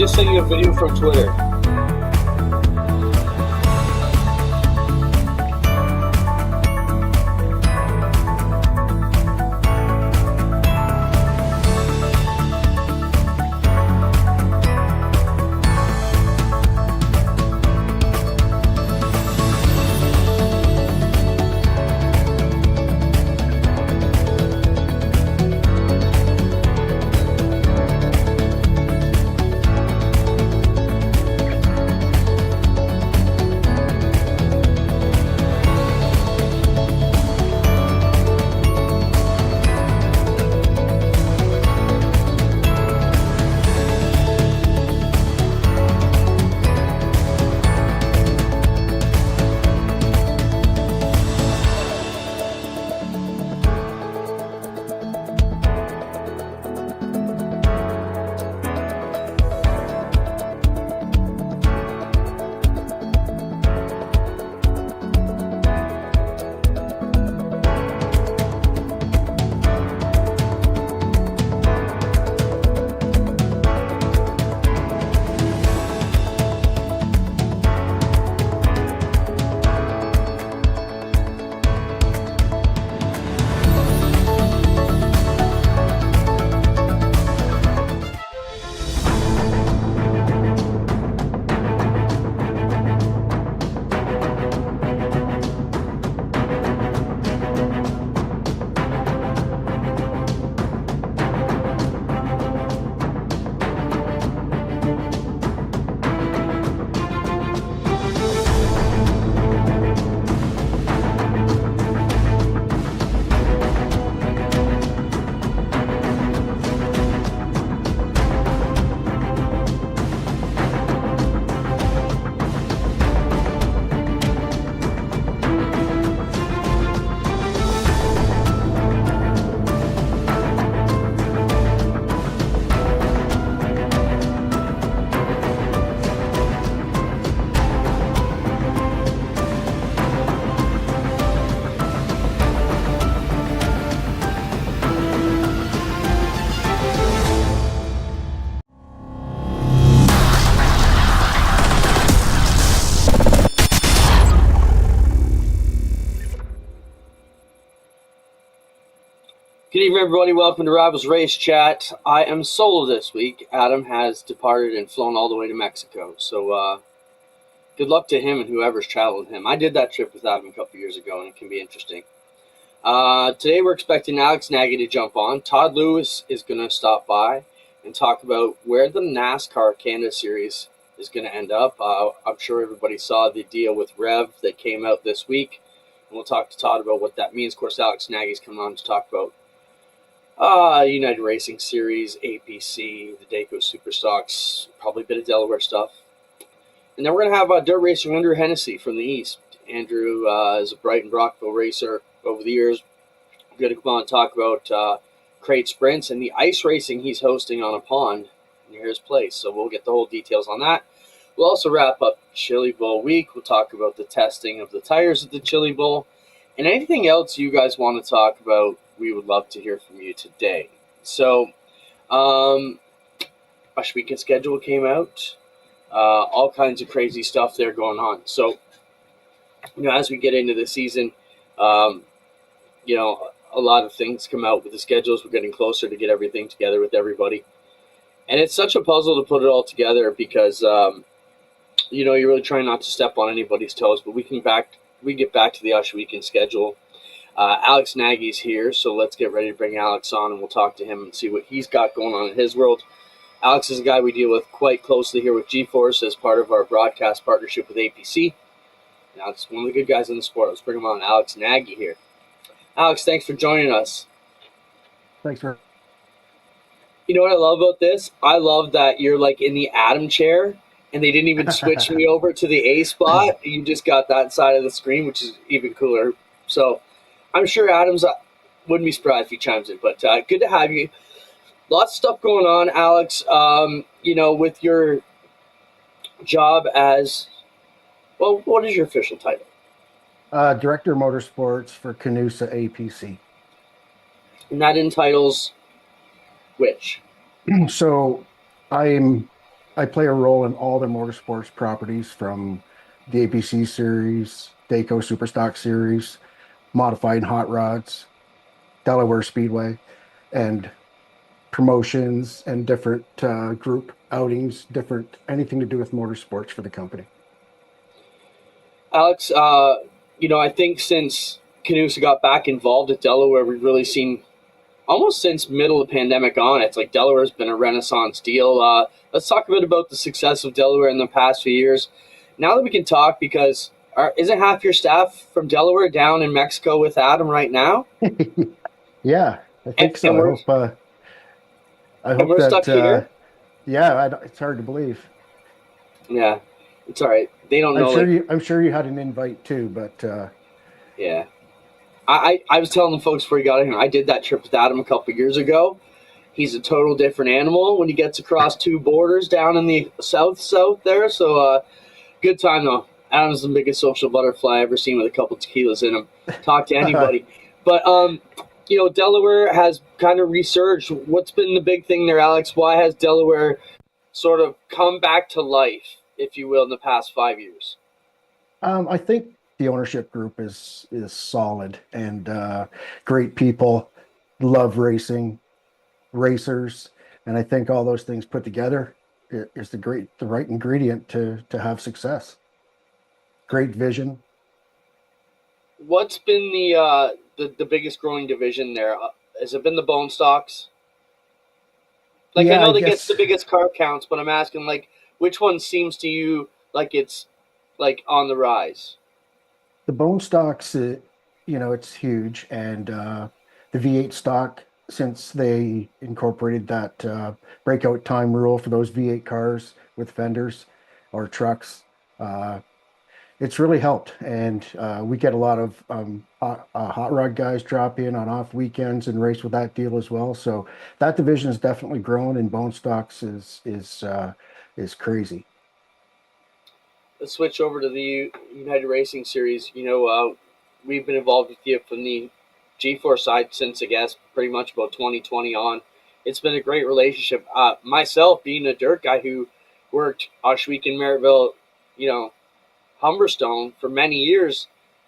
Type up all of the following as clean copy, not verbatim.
just sent you a video from Twitter. Good evening, everybody. Welcome to Rivalz Race Chat. I am solo this week. Adam has departed and flown all the way to Mexico. So good luck to him and whoever's traveled with him. I did that trip with Adam a couple years ago, and it can be interesting. Today we're expecting Alex Nagy to jump on. Todd Lewis is going to stop by and talk about where the NASCAR Canada Series is going to end up. I'm sure everybody saw the deal with Rev that came out this week. And we'll talk to Todd about what that means. Of course, Alex Nagy's come on to talk about United Racing Series, APC, the Dayco Superstocks, probably a bit of Delaware stuff. And then we're going to have dirt racing under Hennessy from the East. Andrew is a Brighton Brockville racer over the years. We're going to come on and talk about crate sprints and the ice racing he's hosting on a pond near his place. So we'll get the whole details on that. We'll also wrap up Chili Bowl week. We'll talk about the testing of the tires at the Chili Bowl. And anything else you guys want to talk about, we would love to hear from you today. So, our weekend schedule came out. All kinds of crazy stuff there going on. So, as we get into the season, a lot of things come out with the schedules. We're getting closer to get everything together with everybody. And it's such a puzzle to put it all together because, you're really trying not to step on anybody's toes. But we get back to the Usher weekend schedule. Alex Nagy's here, so let's get ready to bring Alex on, and we'll talk to him and see what he's got going on in his world. Alex is a guy we deal with quite closely here with G-Force as part of our broadcast partnership with APC. Alex is one of the good guys in the sport. Let's bring him on. Alex Nagy here. Alex, thanks for joining us. Thanks for. You know what I love about this? I love that you're like in the Adam chair, and they didn't even switch me over to the A spot. You just got that side of the screen, which is even cooler. So I'm sure Adam's wouldn't be surprised if he chimes in, but good to have you. Lots of stuff going on, Alex. With your job as, well, what is your official title? Director of Motorsports for Canusa APC. And that entitles which? So I'm I play a role in all the motorsports properties from the APC series, Dayco Superstock series, modified hot rods, Delaware Speedway, and promotions and different group outings, different anything to do with motorsports for the company. Alex, I think since Canusa got back involved at Delaware, we've really seen almost since middle of the pandemic on. It's like Delaware's been a renaissance deal. Let's talk a bit about the success of Delaware in the past few years. Now that we can talk, because isn't half your staff from Delaware down in Mexico with Adam right now? Yeah, I And, think so. and I we're hope. I and hope we're that. stuck here. Yeah, it's hard to believe. Yeah, it's all right. They don't I'm know, sure like, you. I'm sure you had an invite too, but yeah. I was telling the folks before he got in here, I did that trip with Adam a couple years ago. He's a total different animal when he gets across two borders down in the south there. So good time though. Adam's the biggest social butterfly I've ever seen with a couple tequilas in him. Talk to anybody. But Delaware has kind of resurged. What's been the big thing there, Alex? Why has Delaware sort of come back to life, if you will, in the past 5 years? I think the ownership group is solid and great people, love racing, racers, and I think all those things put together is the right ingredient to have success. Great vision. What's been the biggest growing division there? Has it been the bone stocks? Like I Yeah, I know they get the guess biggest car counts, but I'm asking like which one seems to you like it's like on the rise? the bone stocks, it's huge, and the V8 stock since they incorporated that breakout time rule for those V8 cars with fenders or trucks. Uh, it's really helped, and we get a lot of hot rod guys drop in on off weekends and race with that deal as well. So that division has definitely grown, and bone stocks is crazy. Let's switch over to the United Racing Series. We've been involved with you from the G4 side since I guess pretty much about 2020 on. It's been a great relationship. Myself being a dirt guy who worked Oshweek Merrittville, you know, Humberstone for many years.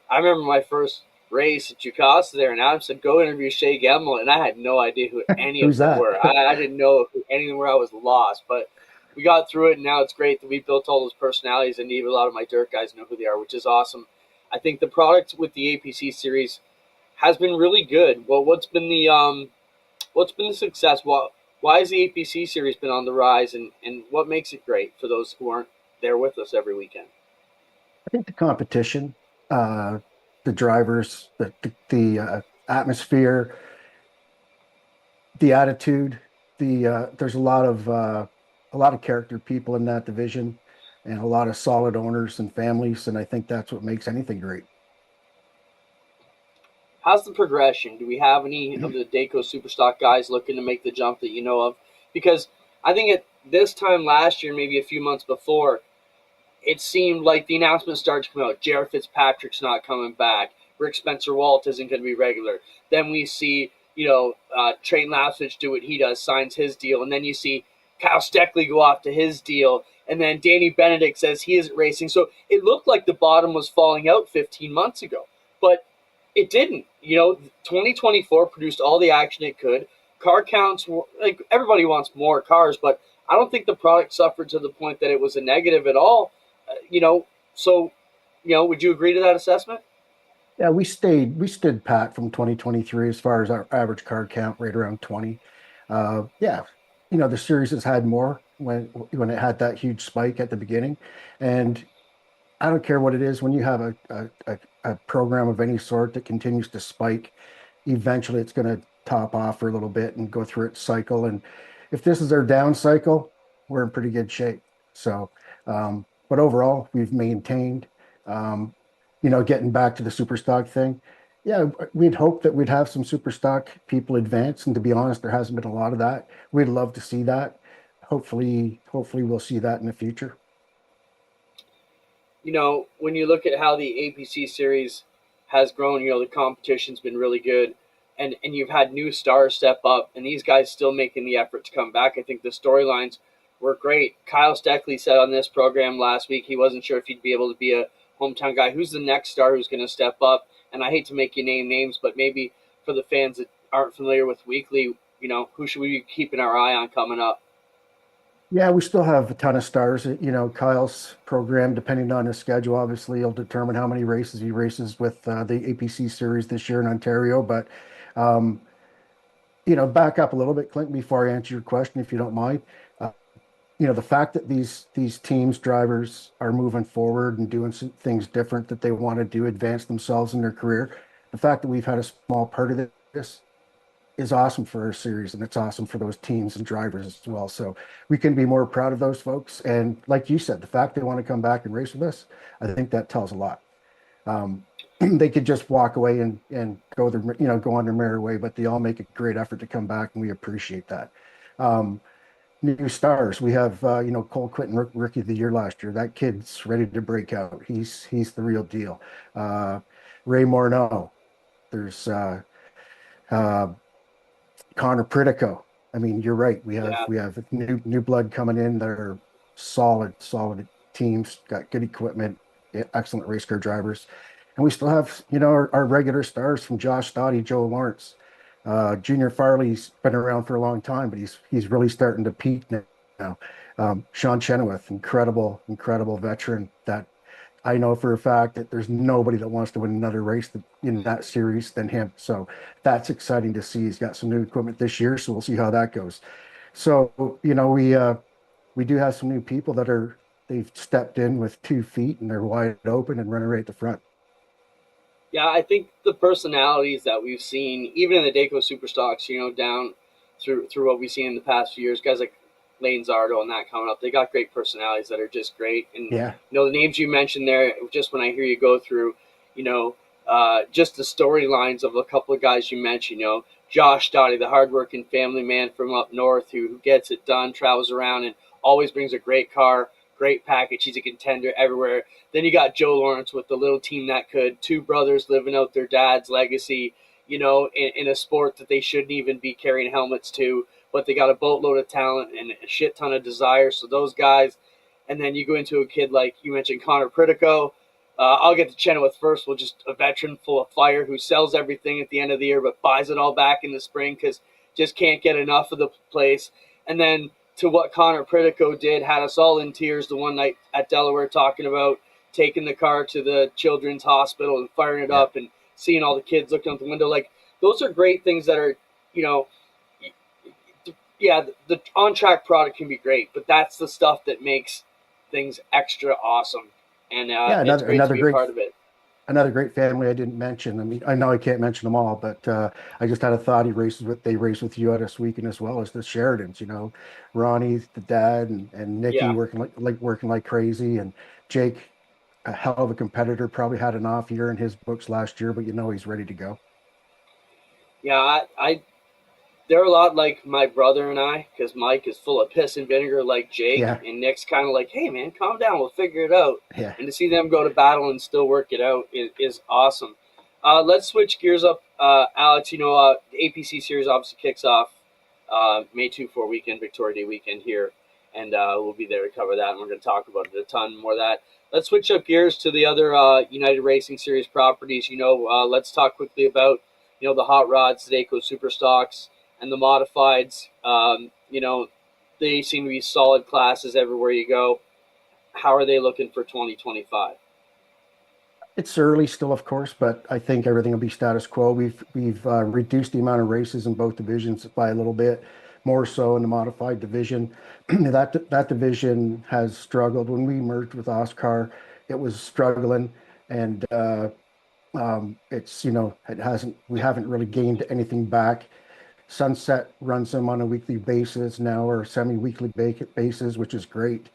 I remember my first race at Jukasa there, and Adam said, "Go interview Shea Gemmel," and I had no idea who any of Who's them that? were. I didn't know who any of them were. I was lost, but we got through it, and now it's great that we built all those personalities, and even a lot of my dirt guys know who they are, which is awesome. I think the product with the APC series has been really good. Well, what's been the success? Why has the APC series been on the rise, and what makes it great for those who aren't there with us every weekend? I think the competition, uh, the drivers, the atmosphere, the attitude, there's a lot of character people in that division, and a lot of solid owners and families, and I think that's what makes anything great. How's the progression? Do we have any of the Dayco Superstock guys looking to make the jump that you know of? Because I think at this time last year, maybe a few months before, it seemed like the announcements started to come out. Jared Fitzpatrick's not coming back. Rick Spencer Walt isn't going to be regular. Then we see, Trey Lapsich do what he does, signs his deal. And then you see Kyle Steckley go off to his deal. And then Danny Benedict says he isn't racing. So it looked like the bottom was falling out 15 months ago. But it didn't. 2024 produced all the action it could. Car counts, like everybody wants more cars, but I don't think the product suffered to the point that it was a negative at all. You know, so, would you agree to that assessment? Yeah, we stood pat from 2023 as far as our average card count, right around 20. Yeah, the series has had more when it had that huge spike at the beginning, and I don't care what it is. When you have a program of any sort that continues to spike, eventually it's going to top off for a little bit and go through its cycle. And if this is our down cycle, we're in pretty good shape. So, but overall, we've maintained, um, getting back to the super stock thing. Yeah, we'd hoped that we'd have some super stock people advance. And to be honest, there hasn't been a lot of that. We'd love to see that. Hopefully we'll see that in the future. When you look at how the APC series has grown, the competition's been really good. And you've had new stars step up, and these guys still making the effort to come back. I think the storylines were great. Kyle Steckley said on this program last week he wasn't sure if he'd be able to be a hometown guy. Who's the next star who's going to step up? And I hate to make you name names, but maybe for the fans that aren't familiar with Weekly, who should we be keeping our eye on coming up? Yeah, we still have a ton of stars. Kyle's program, depending on his schedule, obviously, he'll determine how many races he races with the APC series this year in Ontario. But, um, back up a little bit, Clinton, before I answer your question, if you don't mind. Uh, the fact that these teams, drivers are moving forward and doing some things different that they want to do, advance themselves in their career. The fact that we've had a small part of this is awesome for our series, and it's awesome for those teams and drivers as well. So we can be more proud of those folks. And like you said, the fact they want to come back and race with us, I think that tells a lot. Um, they could just walk away and go on their merry way, but they all make a great effort to come back, and we appreciate that. Um, New stars, we have Cole Quinton, rookie of the year last year. That kid's ready to break out. He's the real deal. Uh, Ray Morneau. There's uh, Connor Pritico. I mean, you're right. We have Yeah, we have new blood coming in that are solid teams, got good equipment, excellent race car drivers. And we still have, our regular stars from Josh Stoddy, Joe Lawrence. Junior Farley's been around for a long time, but he's really starting to peak now. Sean Chenoweth, incredible veteran that I know for a fact that there's nobody that wants to win another race in that series than him. So that's exciting to see. He's got some new equipment this year, so we'll see how that goes. So, we do have some new people they've stepped in with 2 feet and they're wide open and running right at the front. yeah. I think the personalities that we've seen, even in the Daco Superstocks, down through what we've seen in the past few years, guys like Lane Zardo and that coming up, they got great personalities that are just great. And Yeah. the names you mentioned there, just when I hear you go through, just the storylines of a couple of guys you mentioned, Josh Dottie, the hardworking family man from up north who gets it done, travels around, and always brings a great car, great package. He's a contender everywhere. Then you got Joe Lawrence with the little team that could, two brothers living out their dad's legacy, in a sport that they shouldn't even be carrying helmets to, but they got a boatload of talent and a shit ton of desire. So those guys, and then you go into a kid like you mentioned, Connor Pritico. I'll get to Chenoweth first. Well, just a veteran full of fire who sells everything at the end of the year, but buys it all back in the spring because just can't get enough of the place. And then to what Connor Pritico did, had us all in tears the one night at Delaware talking about taking the car to the children's hospital and firing it Yeah. up and seeing all the kids looking out the window. Like, those are great things that are, you know, yeah, the on track product can be great, but that's the stuff that makes things extra awesome. And Yeah. it's Another great to another be a great part of it. another great family I didn't mention. I mean, I know I can't mention them all, but I just had a thought. They race with you this weekend as well as the Sheridans. Ronnie, the dad, and Nikki Yeah. working like crazy, and Jake, a hell of a competitor. Probably had an off year in his books last year, but he's ready to go. Yeah. They're a lot like my brother and I, because Mike is full of piss and vinegar like Jake, Yeah, and Nick's kind of like, hey, man, calm down. We'll figure it out. yeah. And to see them go to battle and still work it out is awesome. Let's switch gears up, Alex. The APC series obviously kicks off May 2-4 weekend, Victoria Day weekend here, and we'll be there to cover that, and we're going to talk about it a ton more of that. Let's switch up gears to the other United Racing Series properties. Let's talk quickly about the hot rods, the Daco Superstocks, and the modifieds. They seem to be solid classes everywhere you go. How are they looking for 2025? It's early still, of course, but I think everything will be status quo. We've reduced the amount of races in both divisions by a little bit, more so in the modified division. That division has struggled. When we merged with Oscar, it was struggling, and we haven't really gained anything back. Sunset runs them on a weekly basis now, or semi-weekly basis, which is great.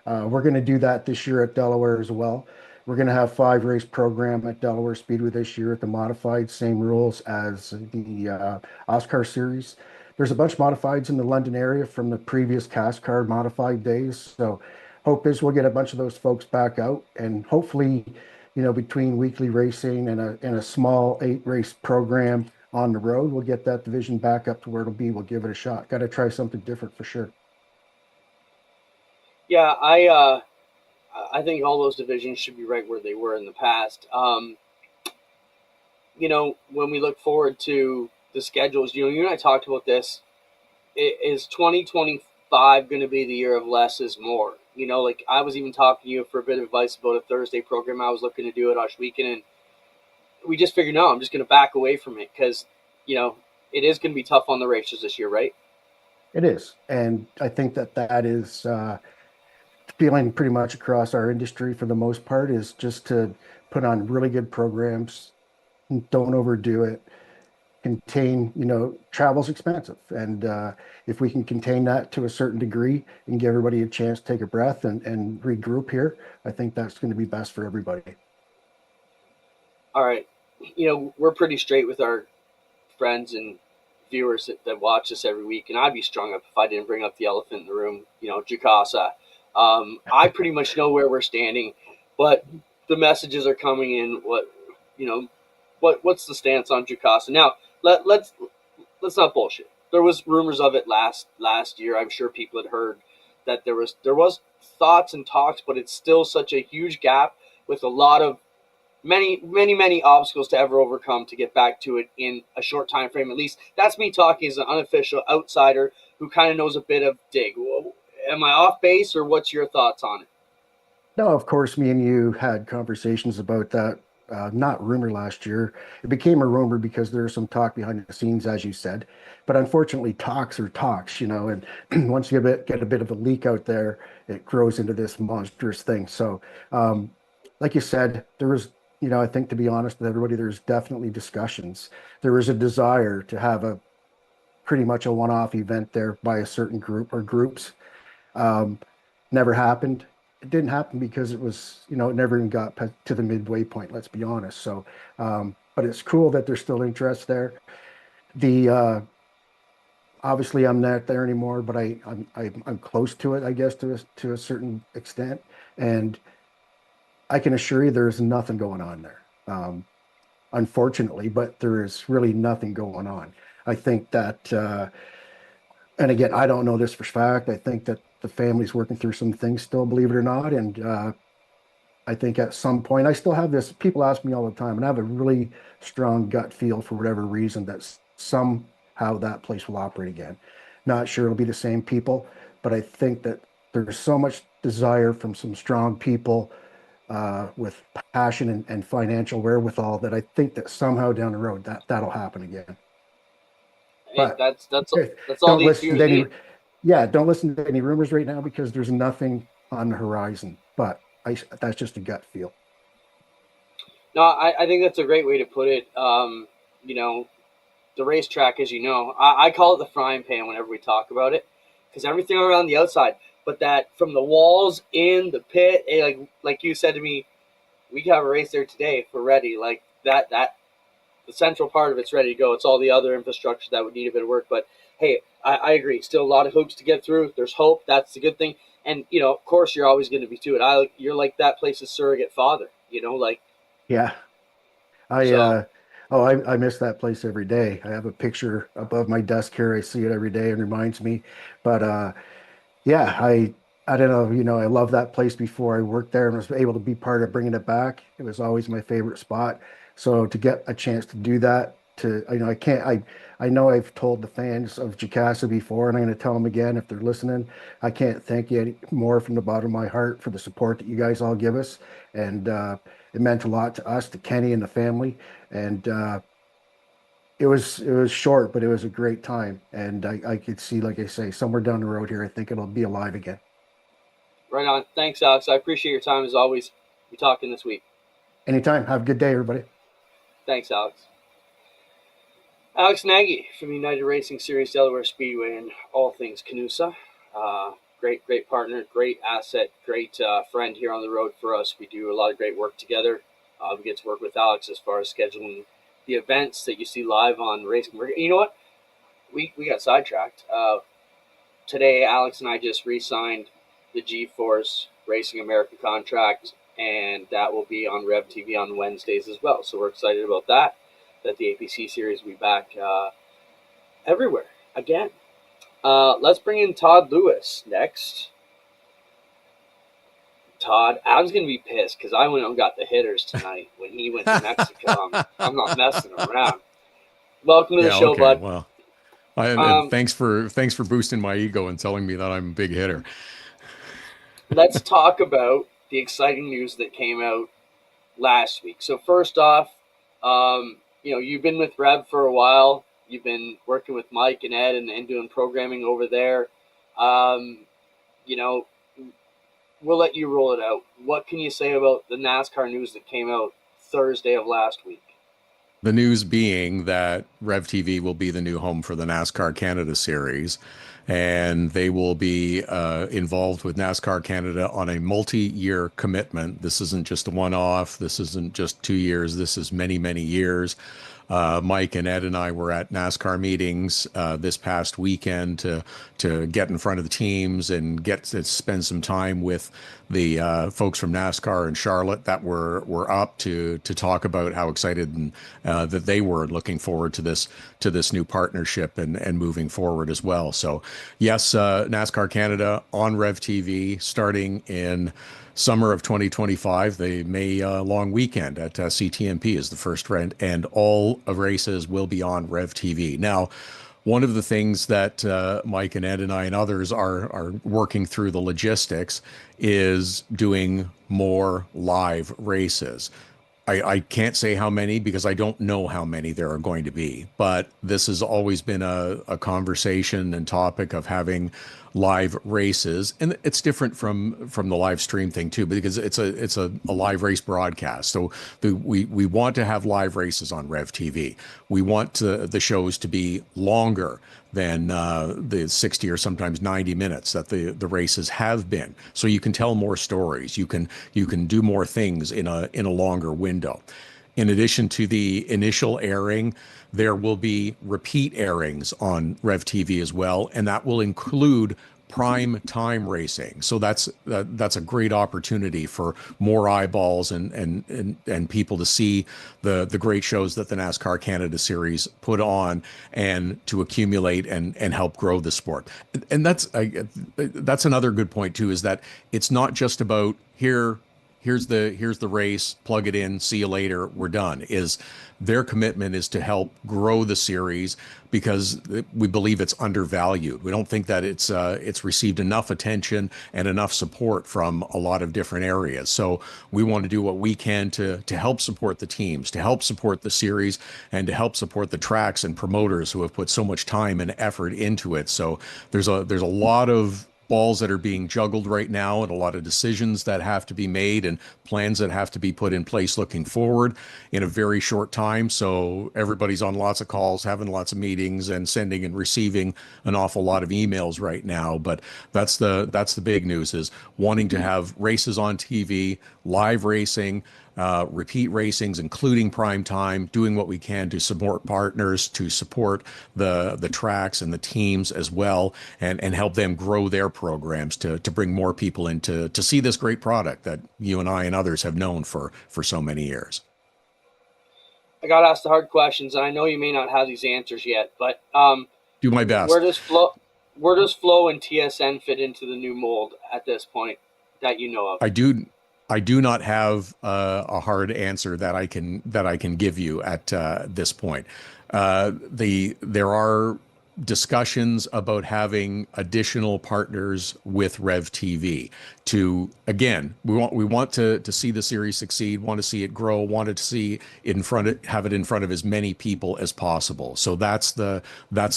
We're going to do that this year at Delaware as well. We're going to have 5 race program at Delaware Speedway this year at the modified, same rules as the Oscar series. There's a bunch of modifieds in the London area from the previous cast card modified days. So hope is we'll get a bunch of those folks back out, and hopefully, between weekly racing and a small 8 race program on the road, we'll get that division back up to where it'll be. We'll give it a shot. Got to try something different for sure. Yeah, I think all those divisions should be right where they were in the past. When we look forward to the schedules, you and I talked about this. Is 2025 going to be the year of less is more? Like I was even talking to you for a bit of advice about a Thursday program I was looking to do at Osh Weekend, and we just figured, no, I'm just going to back away from it because, you know, it is going to be tough on the racers this year, right? It is. And I think that that is feeling pretty much across our industry for the most part is just to put on really good programs, don't overdo it, contain, travel's expensive. And if we can contain that to a certain degree and give everybody a chance to take a breath and regroup here, I think that's going to be best for everybody. All right. We're pretty straight with our friends and viewers that watch us every week, and I'd be strung up if I didn't bring up the elephant in the room, Jacasa. I pretty much know where we're standing, but the messages are coming in. You know, what's the stance on Jacasa now? Let's not bullshit. There was rumors of it last year. I'm sure people had heard that there was thoughts and talks, but it's still such a huge gap with a lot of many obstacles to ever overcome to get back to it in a short time frame. At least that's me talking as an unofficial outsider who kind of knows a bit of dig. Am I off base, or what's your thoughts on it? No, of course, me and you had conversations about that. Not rumor last year. It became a rumor because there's some talk behind the scenes, as you said. But unfortunately, talks are talks, and once you get a bit of a leak out there, it grows into this monstrous thing. So, um, like you said, there was, I think to be honest with everybody, there's definitely discussions. There was a desire to have a pretty much a one-off event there by a certain group or groups. Um, Never happened. It didn't happen because it was, it never even got to the midway point, let's be honest. So, but it's cool that there's still interest there. The Obviously I'm not there anymore, but I'm close to it, I guess, to a certain extent. And I can assure you there's nothing going on there. Unfortunately, but there is really nothing going on. I think that and again, I don't know this for fact. I think that the family's working through some things still, believe it or not. And I think at some point, I still have this. People ask me all the time, and I have a really strong gut feel for whatever reason that somehow that place will operate again. Not sure it'll be the same people, but I think that there's so much desire from some strong people with passion and financial wherewithal that I think that somehow down the road that'll happen again. Hey, But that's all don't these listen viewers to any, need. yeah, don't listen to any rumors right now because there's nothing on the horizon. But that's just a gut feel. No, I think that's a great way to put it. You know, the racetrack, as you know, I call it the frying pan whenever we talk about it, because everything around the outside, but that from the walls in the pit, like you said to me, we can have a race there today if we're ready. Like that the central part of it's ready to go. It's all the other infrastructure that would need a bit of work. But hey, I agree. Still a lot of hoops to get through. There's hope. That's the good thing. And of course, you're always going to be to it. You're like that place's surrogate father. Like Yeah, I so. oh I miss that place every day. I have a picture above my desk here. I see it every day and reminds me. But yeah, I don't know. I love that place before I worked there and was able to be part of bringing it back. It was always my favorite spot. So to get a chance to do that, I can't. I know I've told the fans of Jacasa before, and I'm going to tell them again if they're listening. I can't thank you any more from the bottom of my heart for the support that you guys all give us, and it meant a lot to us, to Kenny and the family, and it was short, but it was a great time, and I could see, like I say, somewhere down the road here, I think it'll be alive again. Right on. Thanks, Alex. I appreciate your time as always. We're talking this week. Anytime. Have a good day, everybody. Thanks, Alex. Alex Nagy from United Racing Series Delaware Speedway and all things Canusa. Great partner, great asset, great friend here on the road for us. We do a lot of great work together. We get to work with Alex as far as scheduling the events that you see live on Racing. You know what? We got sidetracked. Today, Alex and I just re-signed the G-Force Racing America contract, and that will be on Rev TV on Wednesdays as well. So we're excited about that. That the APC series will be back everywhere again. Let's bring in Todd Lewis next. Todd, I was going to be pissed because I went and got the hitters tonight when he went to Mexico. I'm not messing around. Welcome to the Yeah, show, okay. bud. Well, and Um, thanks for boosting my ego and telling me that I'm a big hitter. let's talk about the exciting news that came out last week. So first off, you've been with Rev for a while. You've been working with Mike and Ed and doing programming over there. Um, you know, we'll let you roll it out. What can you say about the NASCAR news that came out Thursday of last week? The news being that Rev TV will be the new home for the NASCAR Canada Series, and they will be involved with NASCAR Canada on a multi-year commitment. This isn't just a one-off. This isn't just 2 years. This is many, many years. Mike and Ed and I were at NASCAR meetings this past weekend to get in front of the teams and get to spend some time with the folks from NASCAR in Charlotte that were up to talk about how excited and that they were looking forward to this new partnership and moving forward as well. So yes, NASCAR Canada on Rev TV starting in summer of 2025. The May long weekend at CTMP is the first round, and all of races will be on Rev TV. Now, one of the things that Mike and Ed and I and others are working through the logistics is doing more live races. I can't say how many because I don't know how many there are going to be, but this has always been a conversation and topic of having live races, and it's different from the live stream thing too because it's a live race broadcast. So we want to have live races on Rev TV. We want the shows to be longer than the 60 or sometimes 90 minutes that the races have been. So you can tell more stories. You can do more things in a longer window. In addition to the initial airing, there will be repeat airings on Rev TV as well, and that will include prime time racing. So that's a great opportunity for more eyeballs and people to see the great shows that the NASCAR Canada Series put on and to accumulate and help grow the sport. And that's another good point too, is that it's not just about here's the race, plug it in, see you later, we're done. Is their commitment is to help grow the series because we believe it's undervalued. We don't think that it's received enough attention and enough support from a lot of different areas. So we want to do what we can to help support the teams, to help support the series, and to help support the tracks and promoters who have put so much time and effort into it. So there's a lot of balls that are being juggled right now and a lot of decisions that have to be made and plans that have to be put in place looking forward in a very short time. So everybody's on lots of calls, having lots of meetings and sending and receiving an awful lot of emails right now. But that's the big news, is wanting to have races on TV, live racing, repeat racings, including prime time, doing what we can to support partners, to support the tracks and the teams as well, and help them grow their programs to bring more people in to see this great product that you and I and others have known for so many years. I got asked the hard questions, and I know you may not have these answers yet, but Do my where best. does Flow and TSN fit into the new mold at this point that you know of? I do not have a hard answer that I can give you at this point. There are discussions about having additional partners with Rev TV to, again, we want to see the series succeed, want to see it grow, wanted to see it have it in front of as many people as possible. So that's the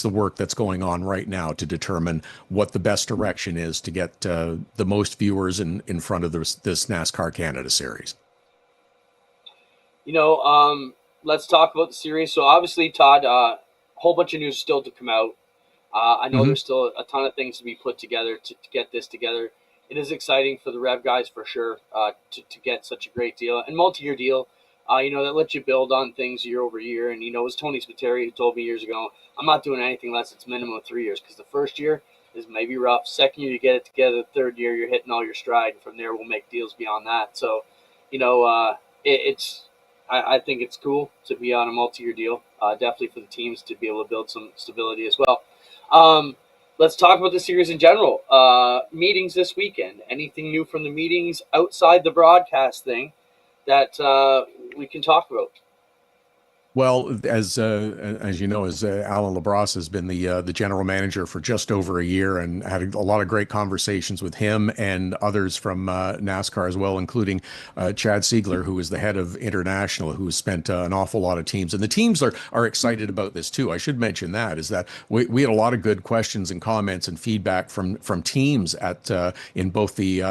work that's going on right now to determine what the best direction is to get the most viewers in front of this NASCAR Canada series. You know, let's talk about the series. So obviously, Todd, a whole bunch of news still to come out. I know Hmm. there's still a ton of things to be put together to get this together. It is exciting for the Rev guys for sure to get such a great deal and multi-year deal. That lets you build on things year over year. And it was Tony Spiteri who told me years ago, I'm not doing anything less. It's minimum of 3 years because the first year is maybe rough. Second year you get it together. The third year you're hitting all your stride. And from there we'll make deals beyond that. So, you know, it's I think it's cool to be on a multi-year deal. Definitely for the teams to be able to build some stability as well. Um, let's talk about the series in general. Meetings this weekend. Anything new from the meetings outside the broadcast thing that we can talk about? Well, as you know, as Alan LaBrosse has been the general manager for just over a year, and had a lot of great conversations with him and others from NASCAR as well, including Chad Siegler, who is the head of international, who has spent an awful lot of teams, and the teams are excited about this too. I should mention that is that we had a lot of good questions and comments and feedback from teams at in both the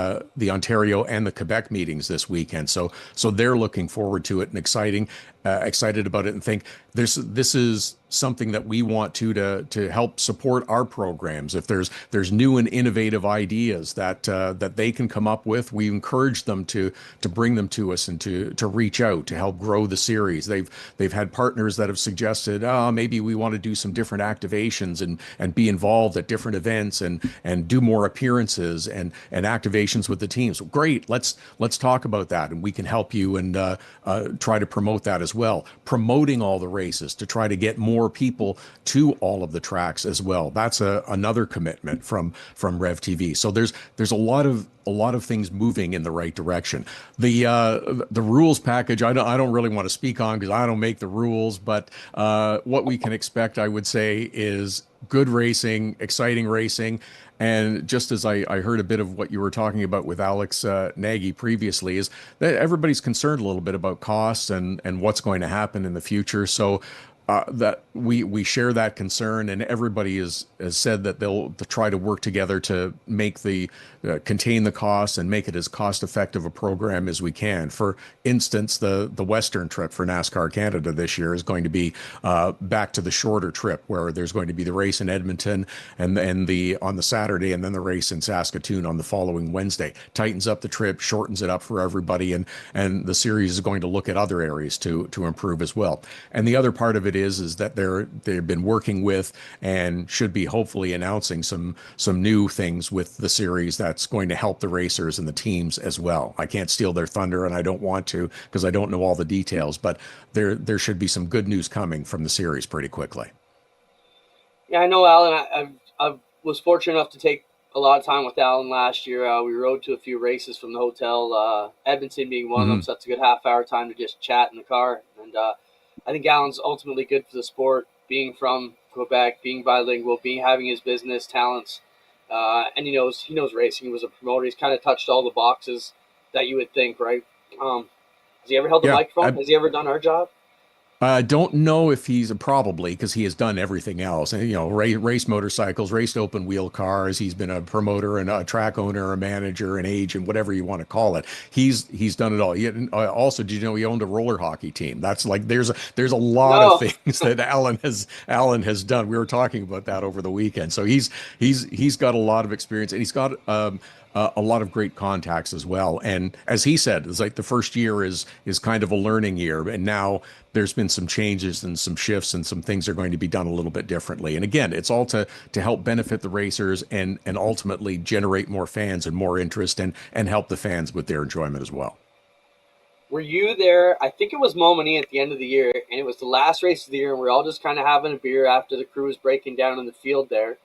Ontario and the Quebec meetings this weekend. So they're looking forward to it and excited about it, and think this is something that we want to help support our programs. If there's new and innovative ideas that they can come up with, we encourage them to bring them to us and to reach out to help grow the series. They've had partners that have suggested, maybe we want to do some different activations and be involved at different events and do more appearances and activations with the teams. Great, let's talk about that, and we can help you and try to promote that as well. Promoting all the races to try to get more people to all of the tracks as well. That's another commitment from Rev TV. So there's a lot of things moving in the right direction. The rules package I don't really want to speak on because I don't make the rules, but what we can expect, I would say, is good racing, exciting racing. And just as I heard a bit of what you were talking about with Alex Nagy previously, is that everybody's concerned a little bit about costs and what's going to happen in the future. So that we share that concern, and everybody has said that they'll try to work together to make the contain the costs and make it as cost effective a program as we can. For instance, the Western trip for NASCAR Canada this year is going to be back to the shorter trip, where there's going to be the race in Edmonton and on the Saturday, and then the race in Saskatoon on the following Wednesday. Tightens up the trip, shortens it up for everybody, and the series is going to look at other areas to improve as well. And the other part of it is that they've been working with and should be hopefully announcing some new things with the series that's going to help the racers and the teams as well. I can't steal their thunder, and I don't want to because I don't know all the details, but there should be some good news coming from the series pretty quickly. Yeah, I know, Alan. I was fortunate enough to take a lot of time with Alan last year. We rode to a few races from the hotel, Edmonton being one of them, so that's a good half-hour time to just chat in the car. And I think Alan's ultimately good for the sport, being from Quebec, being bilingual, having his business talents, and he knows racing. He was a promoter. He's kind of touched all the boxes that you would think, right? Has he ever held the microphone? Has he ever done our job? I don't know if he's probably, because he has done everything else, and race motorcycles, raced open wheel cars. He's been a promoter and a track owner, a manager, an agent, whatever you want to call it. He's done it all. Also, did you know he owned a roller hockey team? That's like there's a lot of things that Alan has done. We were talking about that over the weekend. So he's got a lot of experience, and he's got a lot of great contacts as well. And as he said, it's like the first year is kind of a learning year, and now there's been some changes and some shifts, and some things are going to be done a little bit differently. And again, it's all to help benefit the racers and ultimately generate more fans and more interest and help the fans with their enjoyment as well. Were you there? I think it was Montmagny at the end of the year, and it was the last race of the year, and we're all just kind of having a beer after the crew was breaking down in the field there.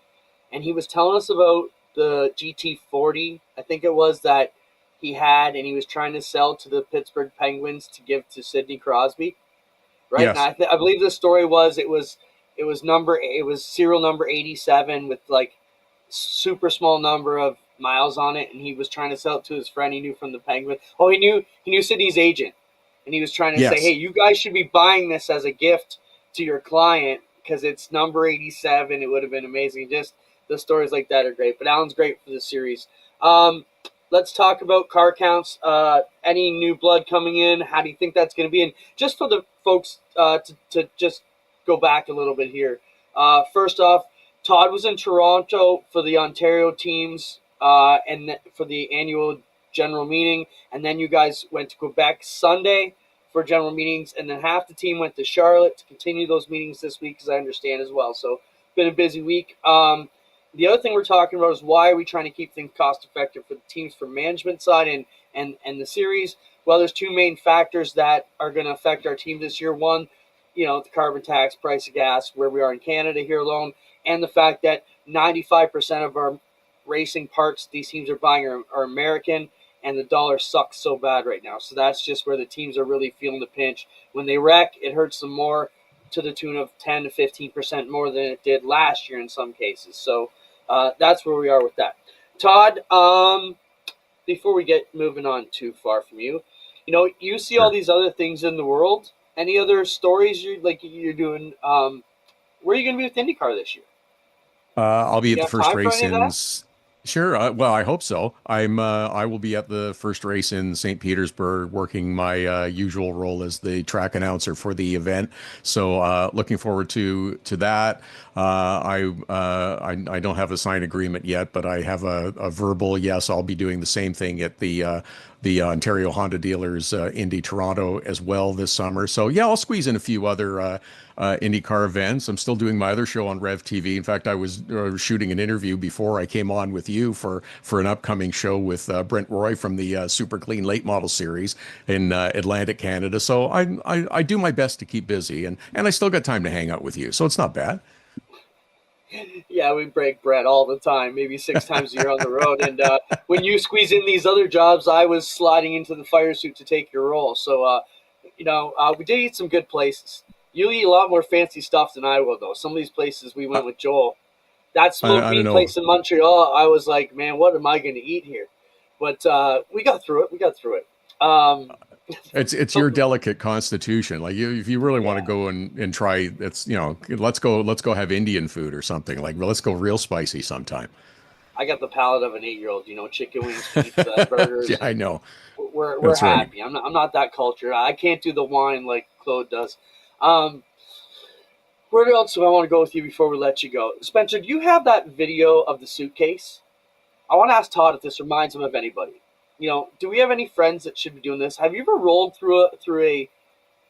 And he was telling us about the GT40, I think it was, that he had, and he was trying to sell to the Pittsburgh Penguins to give to Sidney Crosby, right? Yes. And I believe the story was it was serial number 87 with like super small number of miles on it, and he was trying to sell it to his friend he knew from the Penguins. Oh, he knew Sidney's agent, and he was trying to say, hey, you guys should be buying this as a gift to your client because it's number 87. It would have been amazing. Just the stories like that are great. But Alan's great for the series. Let's talk about car counts. Any new blood coming in? How do you think that's going to be? And just for the folks to just go back a little bit here. First off, Todd was in Toronto for the Ontario teams and for the annual general meeting. And then you guys went to Quebec Sunday for general meetings. And then half the team went to Charlotte to continue those meetings this week, as I understand as well. So been a busy week. The other thing we're talking about is why are we trying to keep things cost effective for the teams from management side and the series? Well, there's two main factors that are going to affect our team this year. One, the carbon tax, price of gas, where we are in Canada here alone, and the fact that 95% of our racing parts these teams are buying are American, and the dollar sucks so bad right now. So that's just where the teams are really feeling the pinch. When they wreck, it hurts them more, to the tune of 10 to 15% more than it did last year in some cases. So that's where we are with that. Todd, before we get moving on too far from you, you see all these other things in the world. Any other stories you're doing? Where are you going to be with IndyCar this year? I'll be at the first race in. Sure. Well, I hope so. I will be at the first race in St. Petersburg, working my usual role as the track announcer for the event. So, looking forward to that. I don't have a signed agreement yet, but I have a verbal yes. I'll be doing the same thing at the Ontario Honda Dealers Indy Toronto as well this summer. So yeah, I'll squeeze in a few other IndyCar events. I'm still doing my other show on Rev TV. In fact, I was shooting an interview before I came on with you for an upcoming show with Brent Roy from the Super Clean Late Model Series in Atlantic, Canada. So I do my best to keep busy, and I still got time to hang out with you. So it's not bad. Yeah, we break bread all the time, maybe 6 times a year on the road. And when you squeeze in these other jobs, I was sliding into the fire suit to take your role. So, we did eat some good places. You eat a lot more fancy stuff than I will, though. Some of these places we went with Joel. That smoked meat place in Montreal, I was like, man, what am I going to eat here? But we got through it. It's your delicate constitution. Like if you really want to go and try, let's go have Indian food or something. Like, let's go real spicy sometime. I got the palate of an 8-year-old. Chicken wings, pizza, burgers. Yeah, I know. We're happy. Right. I'm not that cultured. I can't do the wine like Claude does. Where else do I want to go with you before we let you go, Spencer? Do you have that video of the suitcase? I want to ask Todd if this reminds him of anybody. Do we have any friends that should be doing this? Have you ever rolled through a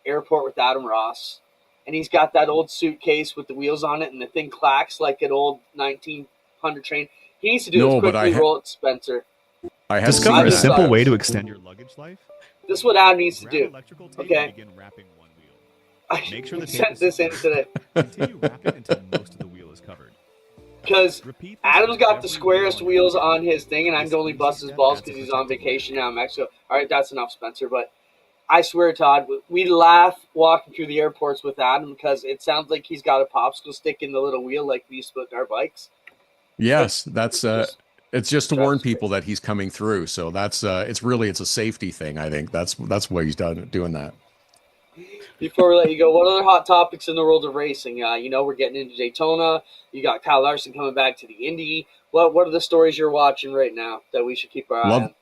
airport with Adam Ross, and he's got that old suitcase with the wheels on it, and the thing clacks like an old 1900 train? He needs to do this quickly. Roll it, Spencer. I have discovered a simple way to extend your luggage life. This is what Adam needs to do. Okay. Begin wrapping one wheel. Make sure the tape sent this in today. Continue wrapping until most of the wheel is covered. Because Adam's got the squarest wheels on his thing, and I'm only bust his balls because he's on vacation now in Mexico. All right, that's enough, Spencer. But I swear, Todd, we laugh walking through the airports with Adam because it sounds like he's got a popsicle stick in the little wheel like we used to put in our bikes. Yes, that's it's just to warn people that he's coming through. So that's it's a safety thing. I think that's why he's doing that. Before we let you go, what other hot topics in the world of racing? We're getting into Daytona. You got Kyle Larson coming back to the Indy. What are the stories you're watching right now that we should keep our eye on?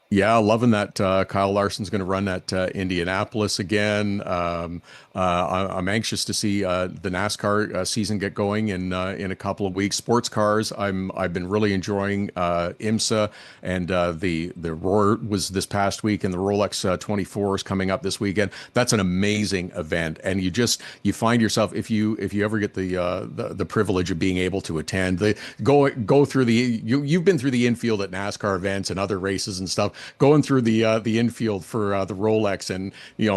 Yeah, loving that Kyle Larson's going to run at Indianapolis again. I'm anxious to see the NASCAR season get going in a couple of weeks. Sports cars, I've been really enjoying IMSA, and the Roar was this past week, and the Rolex 24 is coming up this weekend. That's an amazing event, and you find yourself, if you ever get the privilege of being able to attend, go through you've been through the infield at NASCAR events and other races and stuff. Going through the infield for the Rolex and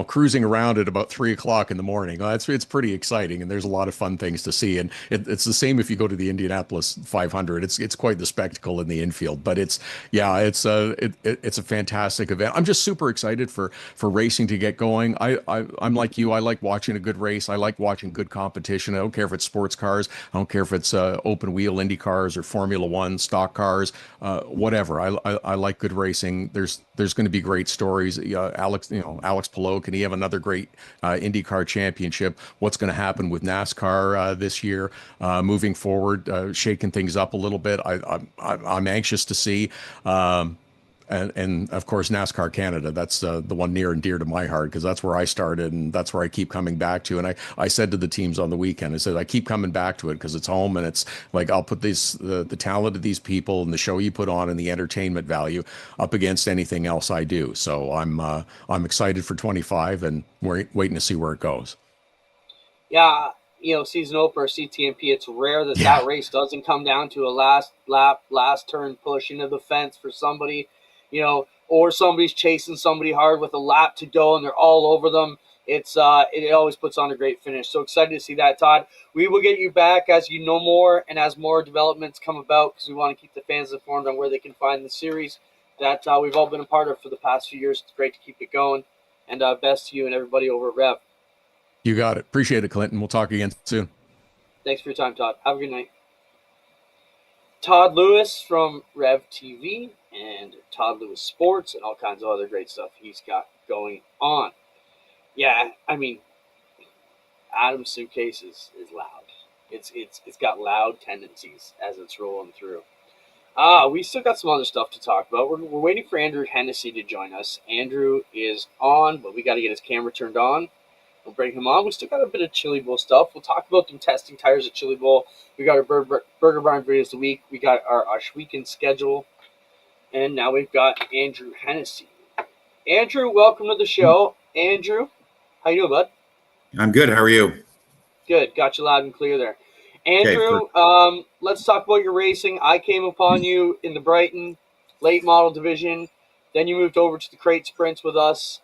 cruising around at about 3:00 in the morning. It's pretty exciting, and there's a lot of fun things to see. And it's the same if you go to the Indianapolis 500. It's quite the spectacle in the infield. But it's a fantastic event. I'm just super excited for racing to get going. I'm like you. I like watching a good race. I like watching good competition. I don't care if it's sports cars. I don't care if it's open wheel Indy cars or Formula One stock cars. Whatever. I like good racing. There's going to be great stories. Alex Palou, can he have another great IndyCar championship? What's going to happen with NASCAR this year moving forward, shaking things up a little bit? I'm anxious to see. And of course, NASCAR Canada, that's the one near and dear to my heart because that's where I started and that's where I keep coming back to. And I said to the teams on the weekend, I said, I keep coming back to it because it's home and it's like I'll put the talent of these people and the show you put on and the entertainment value up against anything else I do. So I'm excited for 25 and we're waiting to see where it goes. Yeah. Season opener, CTMP, it's rare that race doesn't come down to a last lap, last turn push into the fence for somebody. Or somebody's chasing somebody hard with a lap to go and they're all over them. It always puts on a great finish. So excited to see that, Todd. We will get you back as you know more and as more developments come about, because we want to keep the fans informed on where they can find the series that we've all been a part of for the past few years. It's great to keep it going. And best to you and everybody over at Rev. You got it. Appreciate it, Clinton. We'll talk again soon. Thanks for your time, Todd. Have a good night. Todd Lewis from Rev TV and Todd Lewis Sports and all kinds of other great stuff he's got going on. Yeah, I mean, Adam's suitcase is loud. It's got loud tendencies as it's rolling through. We still got some other stuff to talk about. We're waiting for Andrew Hennessy to join us. Andrew is on, but we got to get his camera turned on. We'll bring him on. We still got a bit of Chili Bowl stuff. We'll talk about them testing tires at Chili Bowl. We got our Burger Barn videos of the week. We got our weekend schedule. And now we've got Andrew Hennessy. Andrew, welcome to the show. Andrew, how you doing, bud? I'm good. How are you? Good. Got you loud and clear there. Andrew, let's talk about your racing. I came upon you in the Brighton late model division. Then you moved over to the crate sprints with us.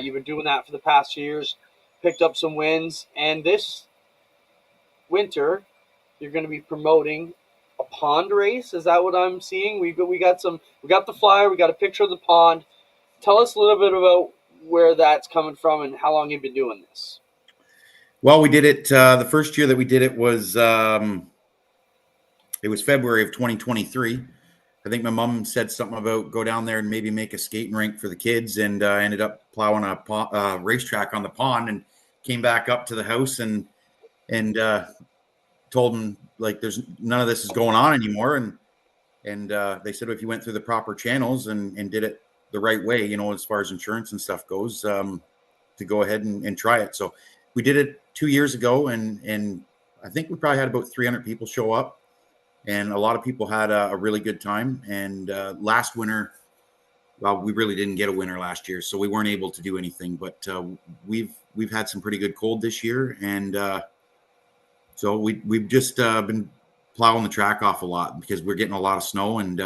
You've been doing that for the past few years. Picked up some wins. And this winter, you're going to be promoting a pond race. Is that what I'm seeing? We got the flyer. We got a picture of the pond. Tell us a little bit about where that's coming from and how long you've been doing this. Well, we did it. The first year that we did it was February of 2023. I think my mom said something about go down there and maybe make a skating rink for the kids, and I ended up plowing a racetrack on the pond and came back up to the house and told them, like, there's none of this is going on anymore. And they said, if you went through the proper channels and did it the right way, as far as insurance and stuff goes, to go ahead and try it. So we did it 2 years ago, and I think we probably had about 300 people show up, and a lot of people had a really good time. And last winter, well, we really didn't get a winter last year, so we weren't able to do anything. But we've had some pretty good cold this year, and so we've just been plowing the track off a lot because we're getting a lot of snow, and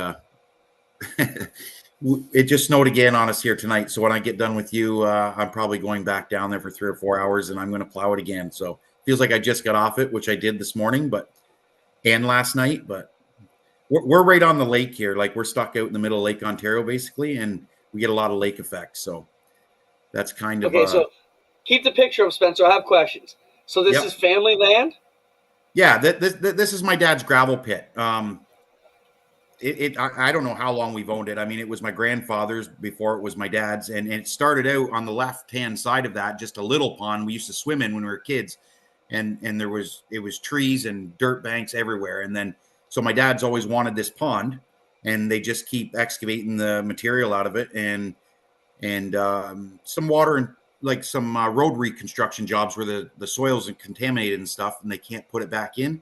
it just snowed again on us here tonight. So when I get done with you, I'm probably going back down there for 3 or 4 hours, and I'm going to plow it again. So it feels like I just got off it, which I did this morning, and last night. But we're right on the lake here. Like, we're stuck out in the middle of Lake Ontario, basically, and we get a lot of lake effects. So that's kind of okay. So keep the picture up, Spencer. I have questions. So this is family land? Yeah, this is my dad's gravel pit. I don't know how long we've owned it. I mean, it was my grandfather's before it was my dad's, and it started out on the left-hand side of that, just a little pond we used to swim in when we were kids, and it was trees and dirt banks everywhere. And then so my dad's always wanted this pond, and they just keep excavating the material out of it, and some water and like some road reconstruction jobs where the soils are contaminated and stuff, and they can't put it back in.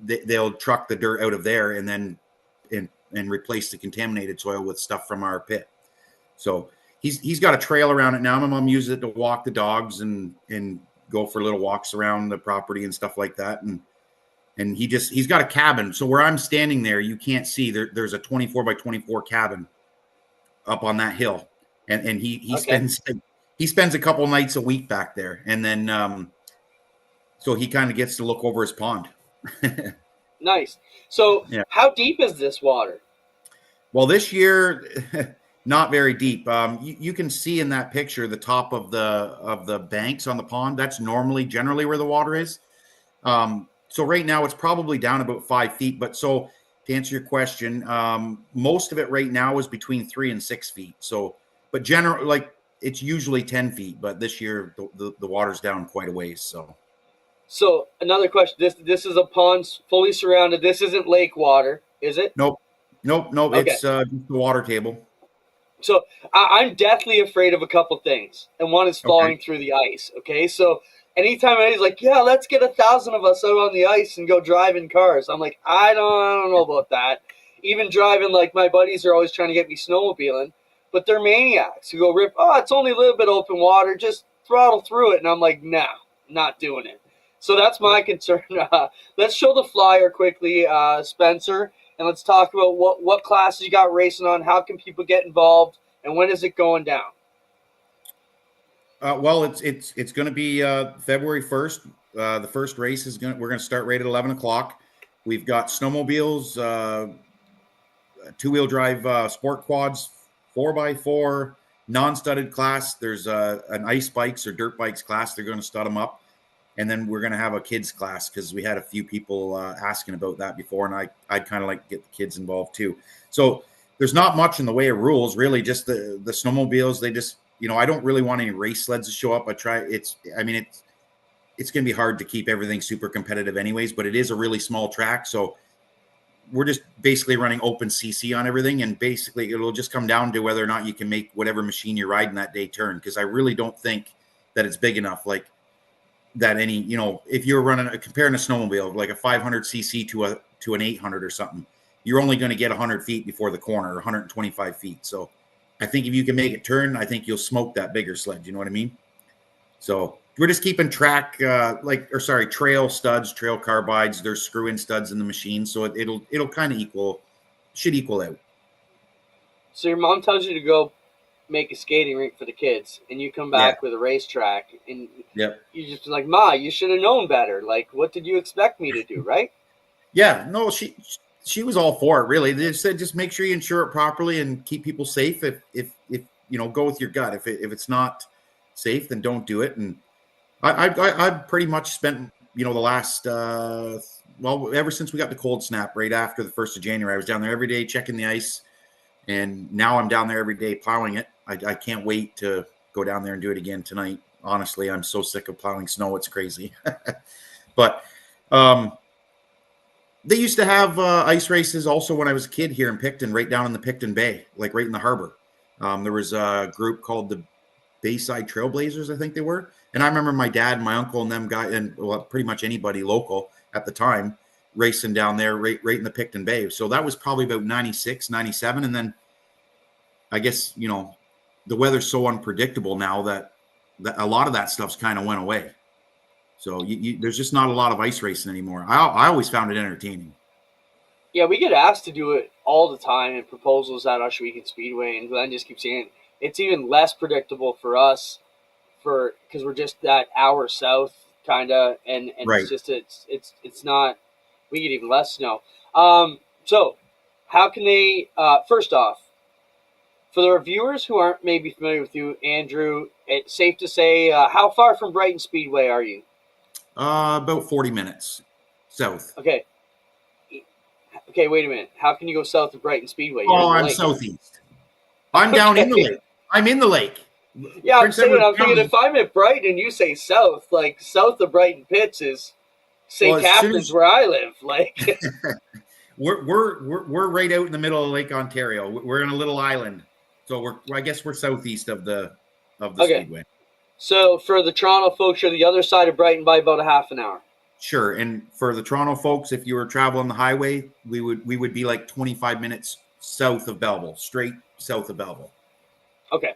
They'll truck the dirt out of there and then and replace the contaminated soil with stuff from our pit. So he's got a trail around it now. My mom uses it to walk the dogs and go for little walks around the property and stuff like that. And he's got a cabin. So where I'm standing there, you can't see there's a 24 by 24 cabin up on that hill. And he spends a couple nights a week back there. And then so he kind of gets to look over his pond. Nice. So How deep is this water? Well, this year, not very deep. You can see in that picture the top of the banks on the pond. That's generally where the water is. So right now it's probably down about 5 feet. But so to answer your question, most of it right now is between 3 and 6 feet. So, but generally, like, it's usually 10 feet. But this year the water's down quite a ways. So another question. This is a pond fully surrounded. This isn't lake water, is it? Nope. Okay. It's just the water table. So I'm deathly afraid of a couple things, and one is falling through the ice. Okay, so anytime anybody's like, "Yeah, let's get 1,000 of us out on the ice and go drive in cars," I'm like, I don't know about that. Even driving, like, my buddies are always trying to get me snowmobiling, but they're maniacs who go rip. Oh, it's only a little bit open water, just throttle through it, and I'm like, nah, not doing it. So that's my concern. Let's show the flyer quickly, Spencer, and let's talk about what classes you got racing on, how can people get involved, and when is it going down? Well, it's going to be February 1st. The first race we're going to start right at 11 o'clock. We've got snowmobiles, two-wheel drive sport quads, 4x4, non-studded class. There's an ice bikes or dirt bikes class. They're going to stud them up. And then we're going to have a kids class because we had a few people asking about that before, and I'd kind of like to get the kids involved too. So there's not much in the way of rules, really. Just the snowmobiles. They just, I don't really want any race sleds to show up. It's going to be hard to keep everything super competitive anyways, but it is a really small track. So we're just basically running open CC on everything. And basically it'll just come down to whether or not you can make whatever machine you're riding that day turn. Cause I really don't think that it's big enough. Like that if you're comparing a snowmobile, like a 500 CC to an 800 or something, you're only going to get 100 feet before the corner, or 125 feet. So I think if you can make it turn, I think you'll smoke that bigger sled. You know what I mean? So we're just keeping track, trail studs, trail carbides. There's screw-in studs in the machine, so it'll kind of should equal out. So your mom tells you to go make a skating rink for the kids, and you come back with a racetrack, and you just like, Ma, you should have known better. Like, what did you expect me to do, right? Yeah, no, she was all for it, really. They said just make sure you insure it properly and keep people safe. If go with your gut. If it's not safe, then don't do it. And I've pretty much spent the last ever since we got the cold snap right after the 1st of January, I was down there every day checking the ice, and now I'm down there every day plowing it. I can't wait to go down there and do it again tonight. Honestly, I'm so sick of plowing snow. It's crazy. But they used to have ice races also when I was a kid here in Picton, right down in the Picton Bay, like right in the harbor. There was a group called the Bayside Trailblazers, I think they were. And I remember my dad and my uncle and them pretty much anybody local at the time racing down there right in the Picton Bay. So that was probably about 96, 97. And then I guess, the weather's so unpredictable now that a lot of that stuff's kind of went away. So there's just not a lot of ice racing anymore. I always found it entertaining. Yeah, we get asked to do it all the time in proposals at Oshwegan Speedway, and Glenn just keeps saying it's even less predictable for us because we're just that hour south kind of, and right. It's not. We get even less snow. So how can they? First off, for the viewers who aren't maybe familiar with you, Andrew, it's safe to say, how far from Brighton Speedway are you? About 40 minutes south. Okay, wait a minute. How can you go south of Brighton Speedway? I'm southeast. I'm down in the lake. I'm in the lake. Yeah, I'm thinking if I'm at Brighton and you say south, like south of Brighton Pits is St. Catharines, where I live. Like we're right out in the middle of Lake Ontario. We're in a little island, so I guess we're southeast of the Speedway. So for the Toronto folks, you're the other side of Brighton by about a half an hour. Sure. And for the Toronto folks, if you were traveling the highway, we would be like 25 minutes south of Belleville, straight south of Belleville. Okay.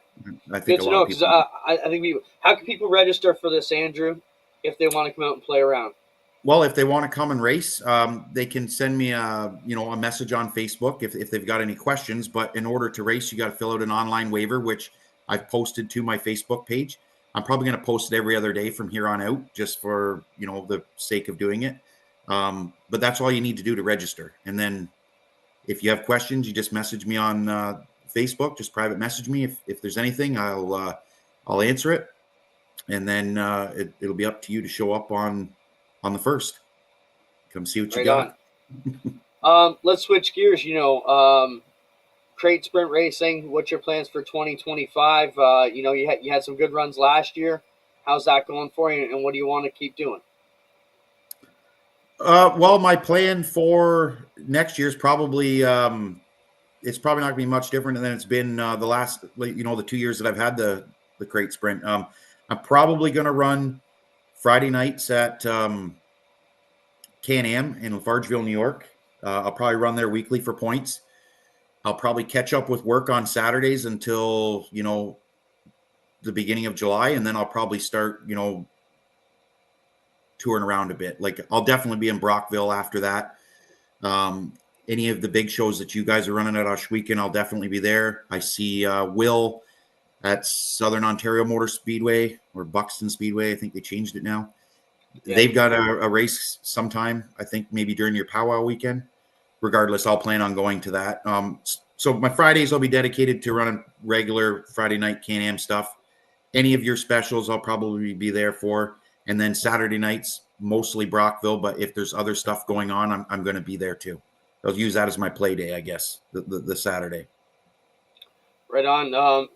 I think good to know, because I think how can people register for this, Andrew, if they want to come out and play around? Well, if they want to come and race, they can send me a message on Facebook if they've got any questions. But in order to race, you got to fill out an online waiver, which I've posted to my Facebook page. I'm probably going to post it every other day from here on out, just for the sake of doing it. But that's all you need to do to register. And then if you have questions, you just message me on Facebook. Just private message me if there's anything. I'll answer it, and then it'll be up to you to show up on the 1st. Come see what you got. Let's switch gears. Crate sprint racing. What's your plans for 2025? You had some good runs last year. How's that going for you, and what do you want to keep doing? Well, my plan for next year is probably it's probably not going to be much different than it's been the last the 2 years that I've had the crate sprint. I'm probably going to run Friday nights at Can-Am in Lafargeville, New York. I'll probably run there weekly for points. I'll probably catch up with work on Saturdays until, the beginning of July. And then I'll probably start, touring around a bit. Like I'll definitely be in Brockville after that. Any of the big shows that you guys are running at Oshwegan, I'll definitely be there. I see Will at Southern Ontario Motor Speedway, or Buxton Speedway. I think they changed it now. Yeah. They've got a race sometime, I think maybe during your powwow weekend. Regardless, I'll plan on going to that. So my Fridays I'll be dedicated to running regular Friday night Can-Am stuff. Any of your specials I'll probably be there for. And then Saturday nights, mostly Brockville, but if there's other stuff going on, I'm going to be there too. I'll use that as my play day, I guess, the Saturday. Right on.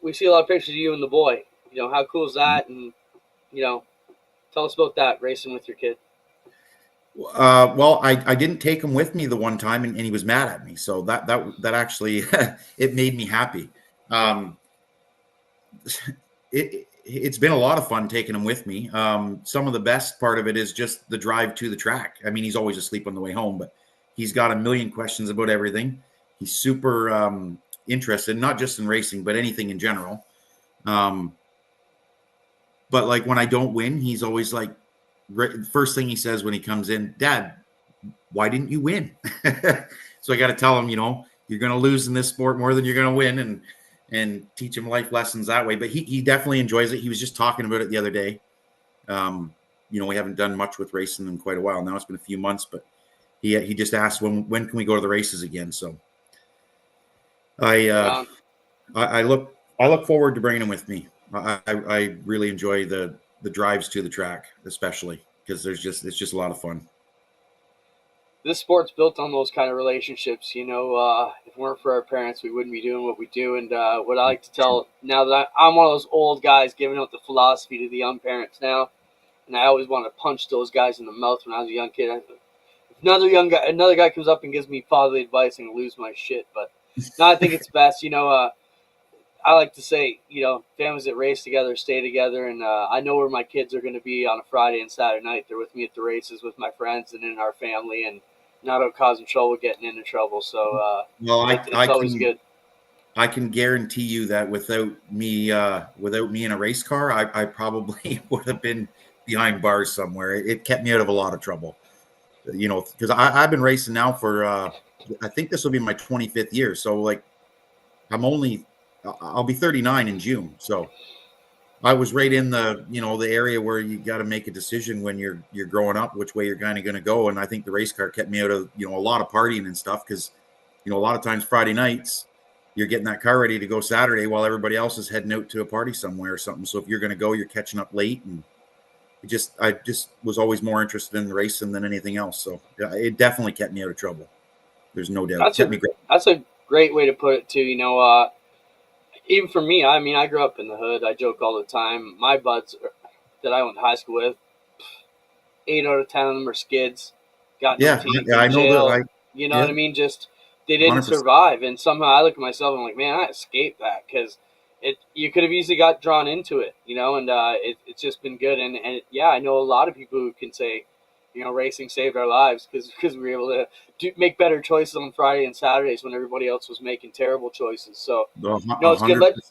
We see a lot of pictures of you and the boy. How cool is that? And, tell us about that, racing with your kid. Well, I didn't take him with me the one time, and he was mad at me. So that actually it made me happy. It's been a lot of fun taking him with me. Some of the best part of it is just the drive to the track. I mean, he's always asleep on the way home, but he's got a million questions about everything. He's super interested, not just in racing, but anything in general. But like when I don't win, he's always like, first thing he says when he comes in, Dad, why didn't you win? So I got to tell him, you're going to lose in this sport more than you're going to win, and teach him life lessons that way. But he definitely enjoys it. He was just talking about it the other day. We haven't done much with racing in quite a while now. It's been a few months, but he just asked when can we go to the races again? So I look forward to bringing him with me. I really enjoy the drives to the track, especially because it's just a lot of fun. This sport's built on those kind of relationships. If it weren't for our parents, we wouldn't be doing what we do. And what I like to tell now that I'm one of those old guys giving out the philosophy to the young parents now, and I always want to punch those guys in the mouth when I was a young kid. If another guy comes up and gives me fatherly advice, I'm gonna lose my shit. But no, I think it's best. I like to say, families that race together stay together, and I know where my kids are going to be on a Friday and Saturday night. They're with me at the races with my friends and in our family, and not out causing trouble, getting into trouble. So it's always good. I can guarantee you that without me in a race car, I probably would have been behind bars somewhere. It kept me out of a lot of trouble, because I've been racing now for I think this will be my 25th year. So like I'll be 39 in June. So I was right in the area where you got to make a decision when you're growing up, which way you're kind of going to go. And I think the race car kept me out of, a lot of partying and stuff. Cause a lot of times Friday nights you're getting that car ready to go Saturday while everybody else is heading out to a party somewhere or something. So if you're going to go, you're catching up late. And I just was always more interested in the racing than anything else. So yeah, it definitely kept me out of trouble. There's no doubt. That's a great way to put it too. Even for me, I mean, I grew up in the hood. I joke all the time. My buds that I went to high school with, 8 out of 10 of them are skids. Got no teeth, I know jail. that. What I mean? Just they didn't 100%. Survive, and somehow I look at myself and I'm like, man, I escaped that because you could have easily got drawn into it, and it's just been good. And yeah, I know a lot of people who can say, racing saved our lives because we were able to make better choices on Friday and Saturdays when everybody else was making terrible choices. So, it's good. Let's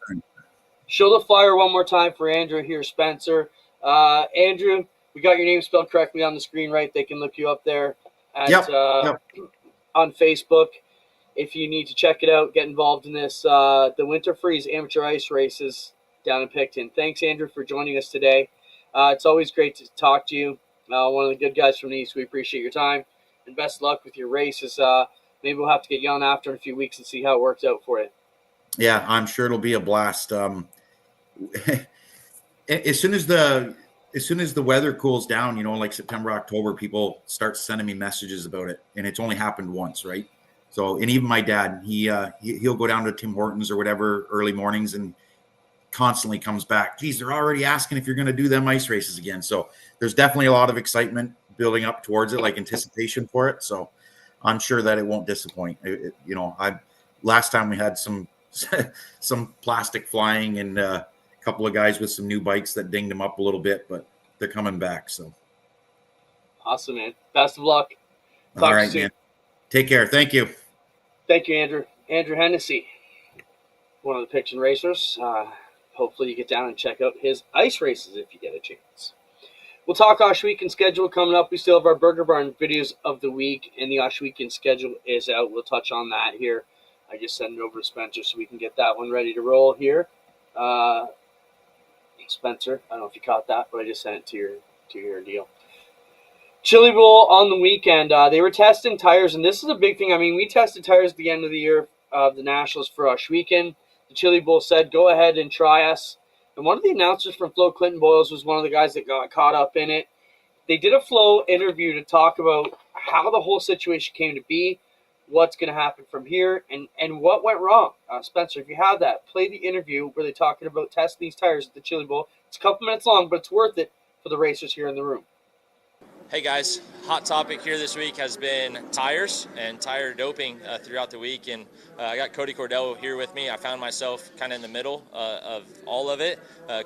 show the flyer one more time for Andrew here, Spencer. Andrew, we got your name spelled correctly on the screen, right? They can look you up there on Facebook. If you need to check it out, get involved in this. The Winter Freeze Amateur Ice Races down in Picton. Thanks, Andrew, for joining us today. It's always great to talk to you. One of the good guys from the East. We appreciate your time, and best luck with your races. Maybe we'll have to get you on after in a few weeks and see how it works out for you. Yeah, I'm sure it'll be a blast. As soon as the weather cools down, like September, October, people start sending me messages about it, and it's only happened once, right? So, and even my dad, he'll go down to Tim Hortons or whatever early mornings and constantly comes back. Geez, they're already asking if you're going to do them ice races again. So there's definitely a lot of excitement building up towards it, like anticipation for it. So I'm sure that it won't disappoint. Last time we had some plastic flying and a couple of guys with some new bikes that dinged them up a little bit, but they're coming back. So awesome, man. Best of luck. All right, man. Take care. Thank you. Thank you, Andrew. Andrew Hennessy, one of the Picton racers. Hopefully you get down and check out his ice races if you get a chance. We'll talk Osh Weekend schedule coming up. We still have our Burger Barn videos of the week, and the Osh Weekend schedule is out. We'll touch on that here. I just sent it over to Spencer so we can get that one ready to roll here. Spencer, I don't know if you caught that, but I just sent it to your deal. Chili Bowl on the weekend. They were testing tires, and this is a big thing. I mean, we tested tires at the end of the year of the Nationals for Rush Weekend. The Chili Bowl said, go ahead and try us. And one of the announcers from Flo Clinton Boyles was one of the guys that got caught up in it. They did a Flo interview to talk about how the whole situation came to be, what's going to happen from here, and what went wrong. Spencer, if you have that, play the interview where they're talking about testing these tires at the Chili Bowl. It's a couple minutes long, but it's worth it for the racers here in the room. Hey guys, hot topic here this week has been tires and tire doping throughout the week, and I got Cody Cordell here with me. I found myself kind of in the middle of all of it.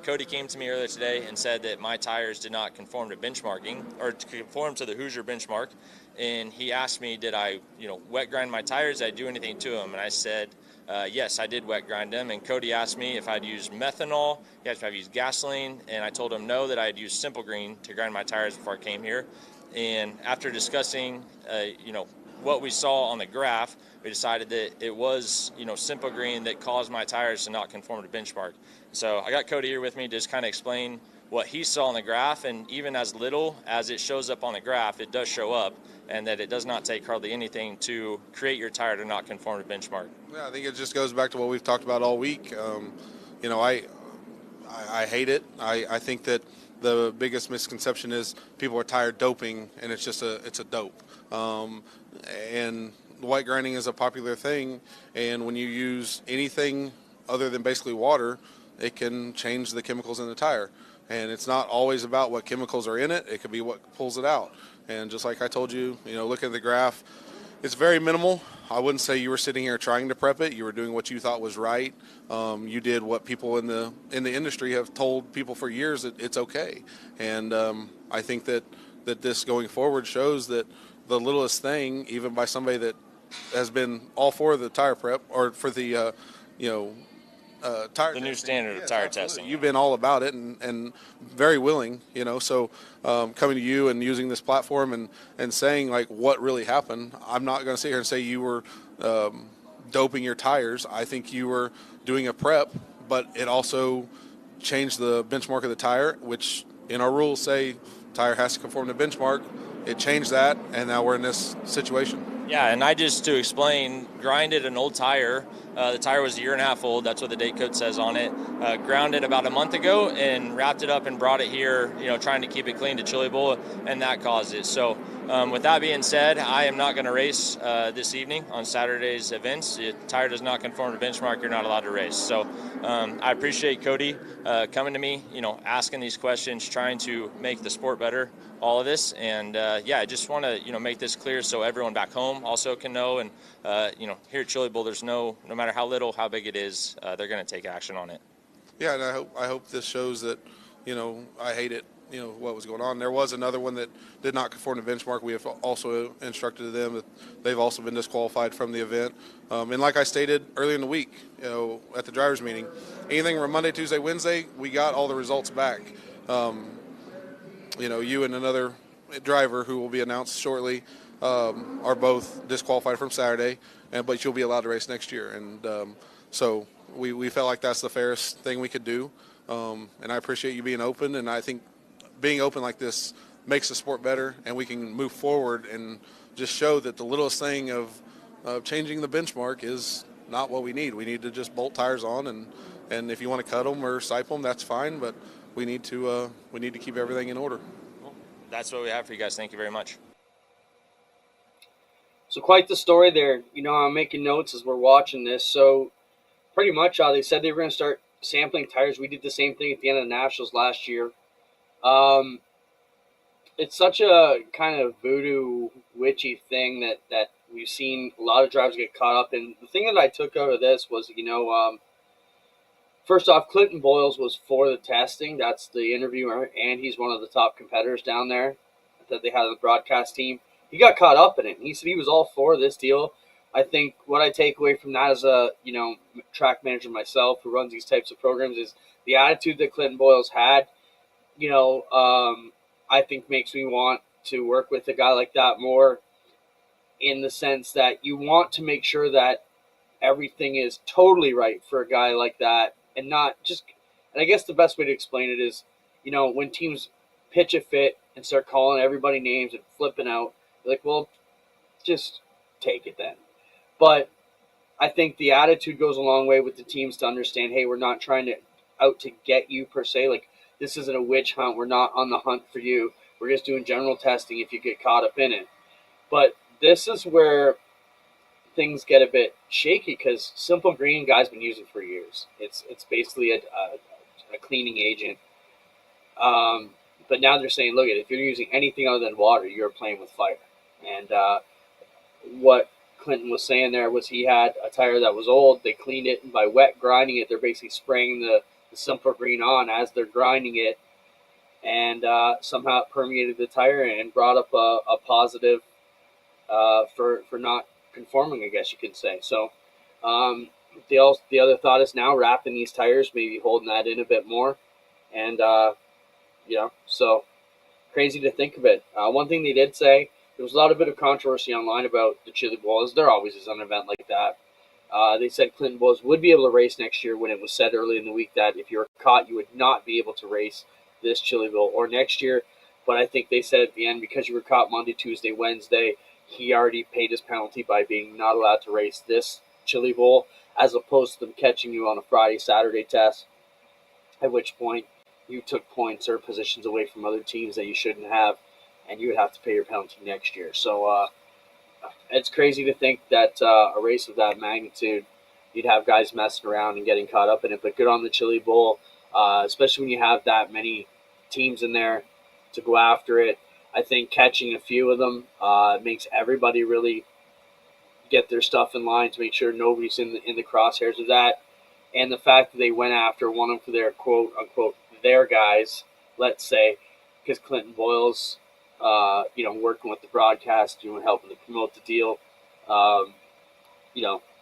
Cody came to me earlier today and said that my tires did not conform to benchmarking, or to conform to the Hoosier benchmark, and he asked me, did I wet grind my tires? Did I do anything to them? And I said, yes, I did wet grind them. And Cody asked me if I'd used methanol, he asked me if I'd used gasoline, and I told him no, that I had used Simple Green to grind my tires before I came here. And after discussing, what we saw on the graph, we decided that it was, Simple Green that caused my tires to not conform to benchmark. So I got Cody here with me to just kind of explain what he saw on the graph, and even as little as it shows up on the graph, it does show up, and that it does not take hardly anything to create your tire to not conform to benchmark. Yeah, I think it just goes back to what we've talked about all week. I hate it. I think that the biggest misconception is people are tire doping, and it's a dope. And white grinding is a popular thing, and when you use anything other than basically water, it can change the chemicals in the tire. And it's not always about what chemicals are in it. It could be what pulls it out. And just like I told you, look at the graph. It's very minimal. I wouldn't say you were sitting here trying to prep it. You were doing what you thought was right. You did what people in the industry have told people for years that it's okay. And I think that this going forward shows that the littlest thing, even by somebody that has been all for the tire prep or for the tire the new testing. standard of Yes, tire absolutely. testing. You've been all about it and very willing, so coming to you and using this platform and saying like what really happened. I'm not going to sit here and say you were doping your tires. I think you were doing a prep, but it also changed the benchmark of the tire, which in our rules say tire has to conform to benchmark. It changed that, and now we're in this situation. Yeah, and I just, to explain, grinded an old tire. The tire was a year and a half old. That's what the date code says on it. Grounded about a month ago and wrapped it up and brought it here, trying to keep it clean to Chili Bowl, and that caused it. So with that being said, I am not going to race this evening on Saturday's events. If the tire does not conform to benchmark, you're not allowed to race. So I appreciate Cody coming to me, asking these questions, trying to make the sport better, all of this. And I just want to, make this clear so everyone back home also can know. And, here at Chili Bowl, there's no matter how little, how big it is, they're going to take action on it. Yeah, and I hope this shows that, I hate it, what was going on. There was another one that did not conform to benchmark. We have also instructed them that they've also been disqualified from the event. And like I stated earlier in the week, at the drivers' meeting, anything from Monday, Tuesday, Wednesday, we got all the results back. You and another driver who will be announced shortly are both disqualified from Saturday, but you'll be allowed to race next year. And so we felt like that's the fairest thing we could do. And I appreciate you being open, and I think being open like this makes the sport better, and we can move forward and just show that the littlest thing of changing the benchmark is not what we need. We need to just bolt tires on, and if you want to cut them or sipe them, that's fine, but we need to keep everything in order. That's what we have for you guys. Thank you very much. So quite the story there. I'm making notes as we're watching this. So pretty much they said they were going to start sampling tires. We did the same thing at the end of the Nationals last year. It's such a kind of voodoo witchy thing that we've seen a lot of drivers get caught up in. The thing that I took out of this was, first off, Clinton Boyles was for the testing. That's the interviewer, and he's one of the top competitors down there that they had on the broadcast team. He got caught up in it. He said he was all for this deal. I think what I take away from that as a track manager myself who runs these types of programs is the attitude that Clinton Boyles had. I think makes me want to work with a guy like that more, in the sense that you want to make sure that everything is totally right for a guy like that and not just. And I guess the best way to explain it is, when teams pitch a fit and start calling everybody names and flipping out, you're like, well, just take it then. But I think the attitude goes a long way with the teams to understand, hey, we're not trying to out to get you per se. Like, this isn't a witch hunt. We're not on the hunt for you. We're just doing general testing if you get caught up in it. But this is where things get a bit shaky because Simple Green, guys, been using for years. It's basically a cleaning agent. But now they're saying, look, if you're using anything other than water, you're playing with fire. And what Clinton was saying there was he had a tire that was old. They cleaned it, and by wet grinding it, they're basically spraying the Simple Green on as they're grinding it. And somehow it permeated the tire and brought up a positive for not conforming, I guess you could say. So the other thought is now wrapping these tires, maybe holding that in a bit more. And, so crazy to think of it. One thing they did say, there was a lot of bit of controversy online about the Chili Bowl, as there always is on an event like that. They said Clinton Boys would be able to race next year when it was said early in the week that if you were caught, you would not be able to race this Chili Bowl or next year. But I think they said at the end, because you were caught Monday, Tuesday, Wednesday, he already paid his penalty by being not allowed to race this Chili Bowl, as opposed to them catching you on a Friday, Saturday test, at which point you took points or positions away from other teams that you shouldn't have, and you would have to pay your penalty next year. So it's crazy to think that a race of that magnitude, you'd have guys messing around and getting caught up in it. But good on the Chili Bowl, especially when you have that many teams in there to go after it. I think catching a few of them makes everybody really get their stuff in line to make sure nobody's in the crosshairs of that. And the fact that they went after one of their quote-unquote their guys, let's say, because Clinton Boyle's working with the broadcast, helping to promote the deal,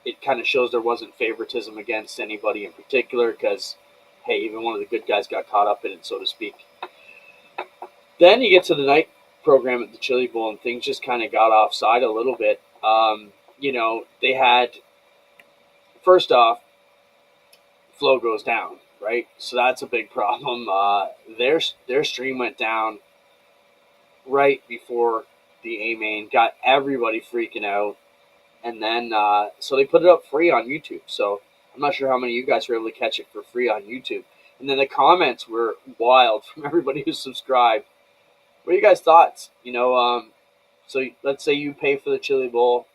it kind of shows there wasn't favoritism against anybody in particular because, hey, even one of the good guys got caught up in it, so to speak. Then you get to the night program at the Chili Bowl, and things just kind of got offside a little bit. They had, first off, flow goes down, right? So that's a big problem. Their stream went down right before the A-main, got everybody freaking out. And then, so they put it up free on YouTube. So I'm not sure how many of you guys were able to catch it for free on YouTube. And then the comments were wild from everybody who subscribed. What are you guys' thoughts? So let's say you pay for the Chili Bowl.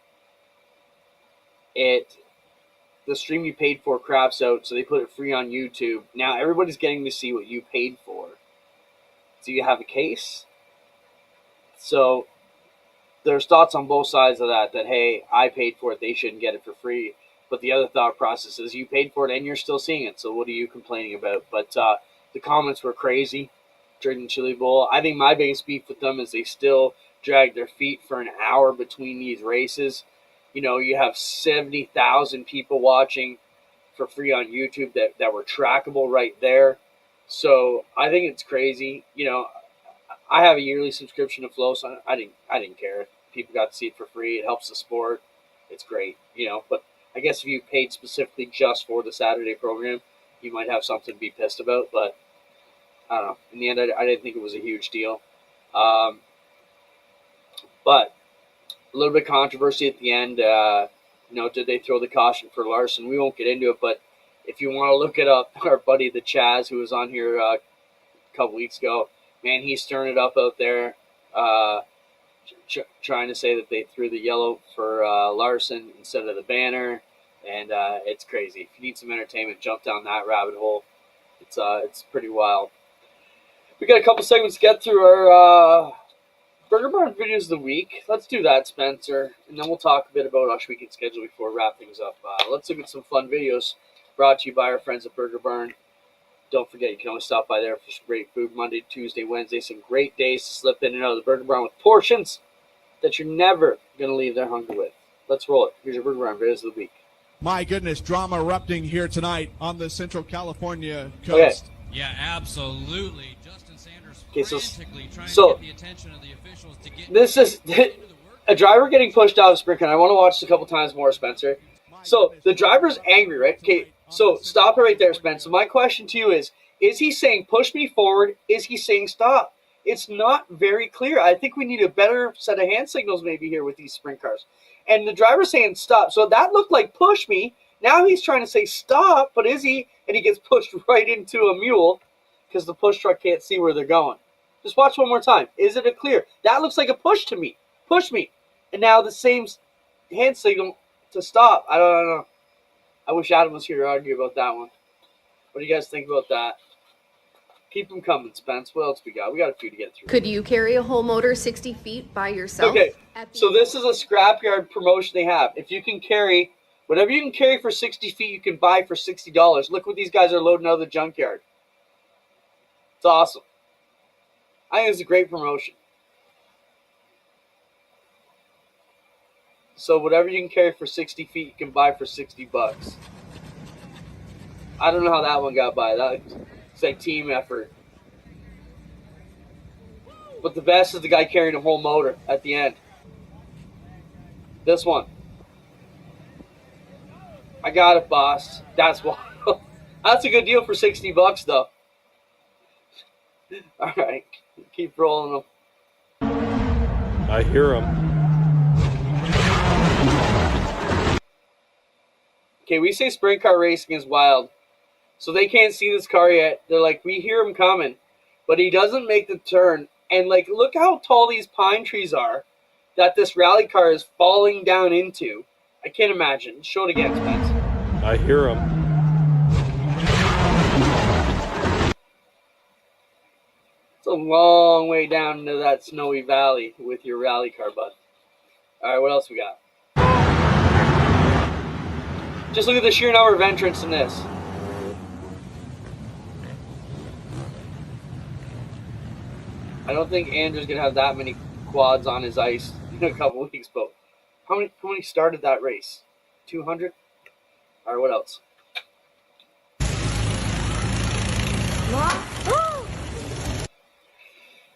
The stream you paid for craps out, so they put it free on YouTube. Now everybody's getting to see what you paid for. Do you have a case? So there's thoughts on both sides of that, hey, I paid for it, they shouldn't get it for free. But the other thought process is you paid for it and you're still seeing it, so what are you complaining about? But the comments were crazy during the Chili Bowl. I think my biggest beef with them is they still drag their feet for an hour between these races. You have 70,000 people watching for free on YouTube that were trackable right there. So I think it's crazy. I have a yearly subscription to Flow, so I didn't care. People got to see it for free. It helps the sport. It's great, But I guess if you paid specifically just for the Saturday program, you might have something to be pissed about. But I don't know. In the end, I didn't think it was a huge deal. But a little bit of controversy at the end. Did they throw the caution for Larson? We won't get into it, but if you want to look it up, our buddy the Chaz, who was on here a couple weeks ago, man, he's stirring it up out there, trying to say that they threw the yellow for Larson instead of the banner, and it's crazy. If you need some entertainment, jump down that rabbit hole. It's pretty wild. We got a couple segments to get through. Our Burger Barn videos of the week. Let's do that, Spencer, and then we'll talk a bit about our weekend schedule before we wrap things up. Let's look at some fun videos brought to you by our friends at Burger Barn. Don't forget, you can always stop by there for some great food Monday, Tuesday, Wednesday. Some great days to slip in and out of the Burger Barn with portions that you're never going to leave there hungry with. Let's roll it. Here's your Burger Barn videos of the week. My goodness, drama erupting here tonight on the Central California coast. Okay. Yeah, absolutely. Justin Sanders frantically trying to get the attention of the officials to get this is a driver getting pushed out of sprint car. I want to watch this a couple times more, Spencer. So the driver's angry, right? Okay, So stop it right there, Spence. So my question to you is he saying push me forward? Is he saying stop? It's not very clear. I think we need a better set of hand signals maybe here with these sprint cars. And the driver's saying stop. So that looked like push me. Now he's trying to say stop, but is he? And he gets pushed right into a mule because the push truck can't see where they're going. Just watch one more time. Is it a clear? That looks like a push to me. Push me. And now the same hand signal to stop. I don't know. I wish Adam was here to argue about that one. What do you guys think about that? Keep them coming, Spence. What else we got? We got a few to get through. Could you carry a whole motor 60 feet by yourself? Okay, so this is a scrapyard promotion they have. If you can carry, whatever you can carry for 60 feet, you can buy for $60. Look what these guys are loading out of the junkyard. It's awesome. I think it's a great promotion. So whatever you can carry for 60 feet, you can buy for $60. I don't know how that one got by. It's like team effort. But the best is the guy carrying a whole motor at the end. This one. I got it, boss. That's wild. That's a good deal for $60 though. All right, keep rolling them. I hear them. Okay, we say sprint car racing is wild. So they can't see this car yet. They're like, we hear him coming. But he doesn't make the turn. And, like, look how tall these pine trees are that this rally car is falling down into. I can't imagine. Show it again, Spence. I hear them. It's a long way down into that snowy valley with your rally car, bud. All right, what else we got? Just look at the sheer number of entrants in this. I don't think Andrew's gonna have that many quads on his ice in a couple weeks, but how many started that race? 200? All right, what else?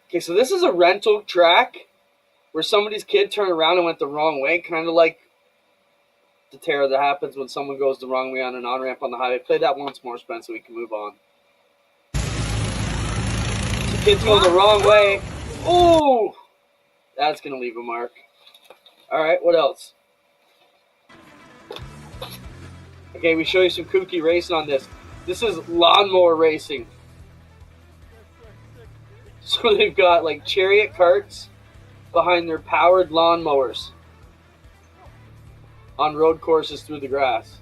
Okay, so this is a rental track where somebody's kid turned around and went the wrong way, kind of like the terror that happens when someone goes the wrong way on an on-ramp on the highway. Play that once more, Spence, so we can move on. The kid's going the wrong way. Oh! That's going to leave a mark. All right, what else? Okay, we show you some kooky racing on this. This is lawnmower racing. So they've got like chariot carts behind their powered lawnmowers on road courses through the grass.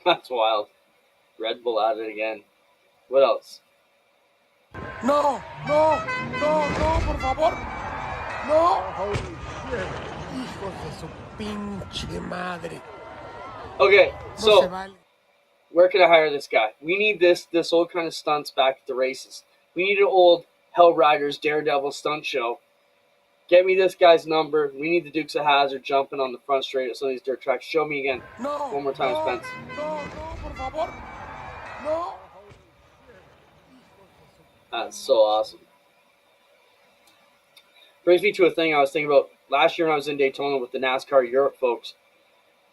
That's wild. Red Bull at it again. What else? No, por favor. No. Holy shit. Hijos de su pinche madre. Okay, so where can I hire this guy? We need this old kind of stunts back at the races. We need an old Hell Riders Daredevil stunt show. Get me this guy's number. We need the Dukes of Hazzard jumping on the front straight of some of these dirt tracks. Show me again. One more time, Spence. No, por favor. No. That's so awesome. Brings me to a thing I was thinking about last year when I was in Daytona with the NASCAR Europe folks.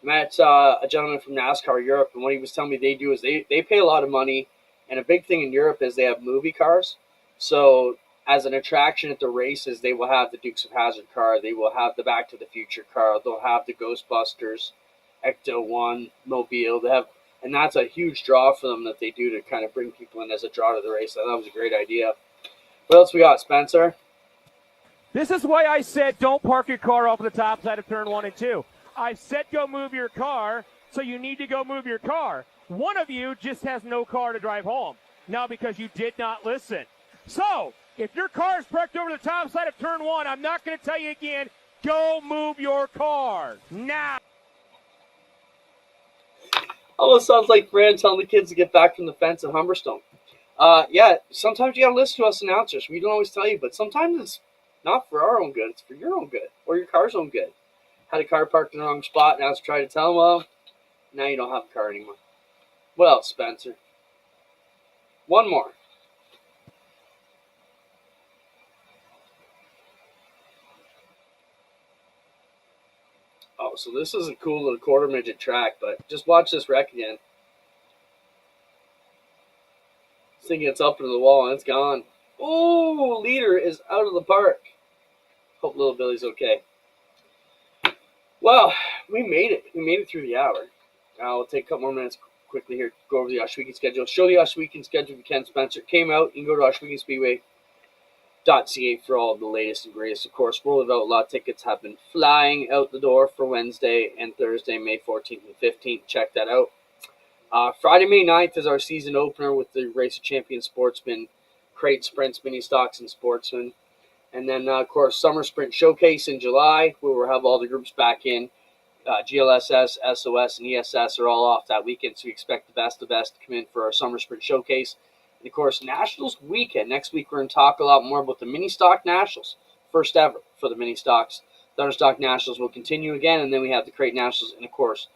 Met a gentleman from NASCAR Europe, and what he was telling me they do is they pay a lot of money, and a big thing in Europe is they have movie cars. So as an attraction at the races, they will have the Dukes of Hazzard car, they will have the Back to the Future car, they'll have the Ghostbusters, Ecto-1, Mobile. They have, and that's a huge draw for them that they do to kind of bring people in as a draw to the race. I thought that was a great idea. What else we got, Spencer? This is why I said don't park your car off the top side of turn 1 and 2. I said go move your car, so you need to go move your car. One of you just has no car to drive home. Now because you did not listen. So, if your car is parked over the top side of turn 1, I'm not going to tell you again, go move your car. Now. Almost sounds like Fran telling the kids to get back from the fence at Humberstone. Yeah, sometimes you got to listen to us announcers. We don't always tell you, but sometimes it's not for our own good. It's for your own good or your car's own good. Had a car parked in the wrong spot, and I was trying to tell them, well, now you don't have a car anymore. What else, Spencer? One more. Oh, So this is a cool little quarter midget track, but just watch this wreck again. This thing gets up into the wall and it's gone. Oh, leader is out of the park. Hope little Billy's okay. Well, we made it. We made it through the hour. I'll take a couple more minutes quickly here to go over the Oshweekend schedule. Show the Oshweekend schedule if you can, Spencer. It came out. You can go to OshweekendSpeedway.ca for all the latest and greatest. Of course, World of Outlaw tickets have been flying out the door for Wednesday and Thursday, May 14th and 15th. Check that out. Friday, May 9th is our season opener with the Race of Champions Sportsman, Crate Sprints, Mini Stocks, and Sportsman. And then, of course, Summer Sprint Showcase in July, where we'll have all the groups back in. GLSS, SOS, and ESS are all off that weekend, so we expect the best to come in for our Summer Sprint Showcase. And, of course, Nationals weekend. Next week, we're going to talk a lot more about the Mini Stock Nationals. First ever for the Mini Stocks. Thunderstock Nationals will continue again, and then we have the Crate Nationals, and, of course,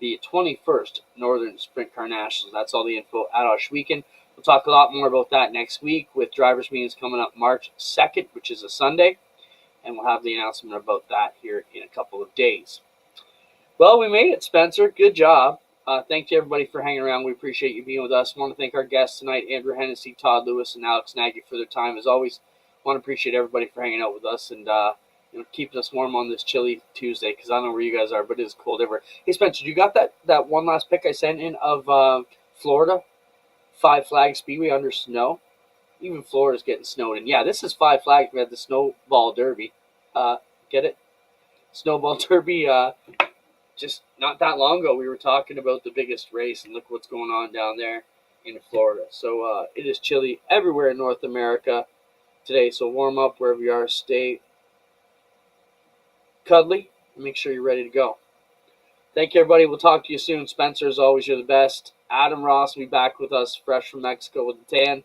the 21st Northern Sprint Car Nationals. That's all the info at Oshweekend. We'll talk a lot more about that next week with drivers' meetings coming up March 2nd, which is a Sunday. And we'll have the announcement about that here in a couple of days. Well, we made it, Spencer. Good job. Thank you, everybody, for hanging around. We appreciate you being with us. I want to thank our guests tonight, Andrew Hennessy, Todd Lewis, and Alex Nagy, for their time. As always, I want to appreciate everybody for hanging out with us and keeping us warm on this chilly Tuesday, because I don't know where you guys are, but it is cold everywhere. Hey, Spencer, you got that one last pick I sent in of Florida? 5 Flag Speedway under snow. Even Florida's getting snowed in. Yeah, this is 5 Flags. We had the Snowball Derby. Get it? Snowball Derby. Just not that long ago, we were talking about the biggest race, and look what's going on down there in Florida. So it is chilly everywhere in North America today. So warm up wherever you are. Stay cuddly and make sure you're ready to go. Thank you, everybody. We'll talk to you soon. Spencer, as always, you're the best. Adam Ross will be back with us, fresh from Mexico with the tan,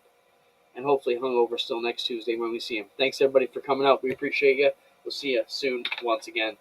and hopefully hungover still next Tuesday when we see him. Thanks, everybody, for coming out. We appreciate you. We'll see you soon once again.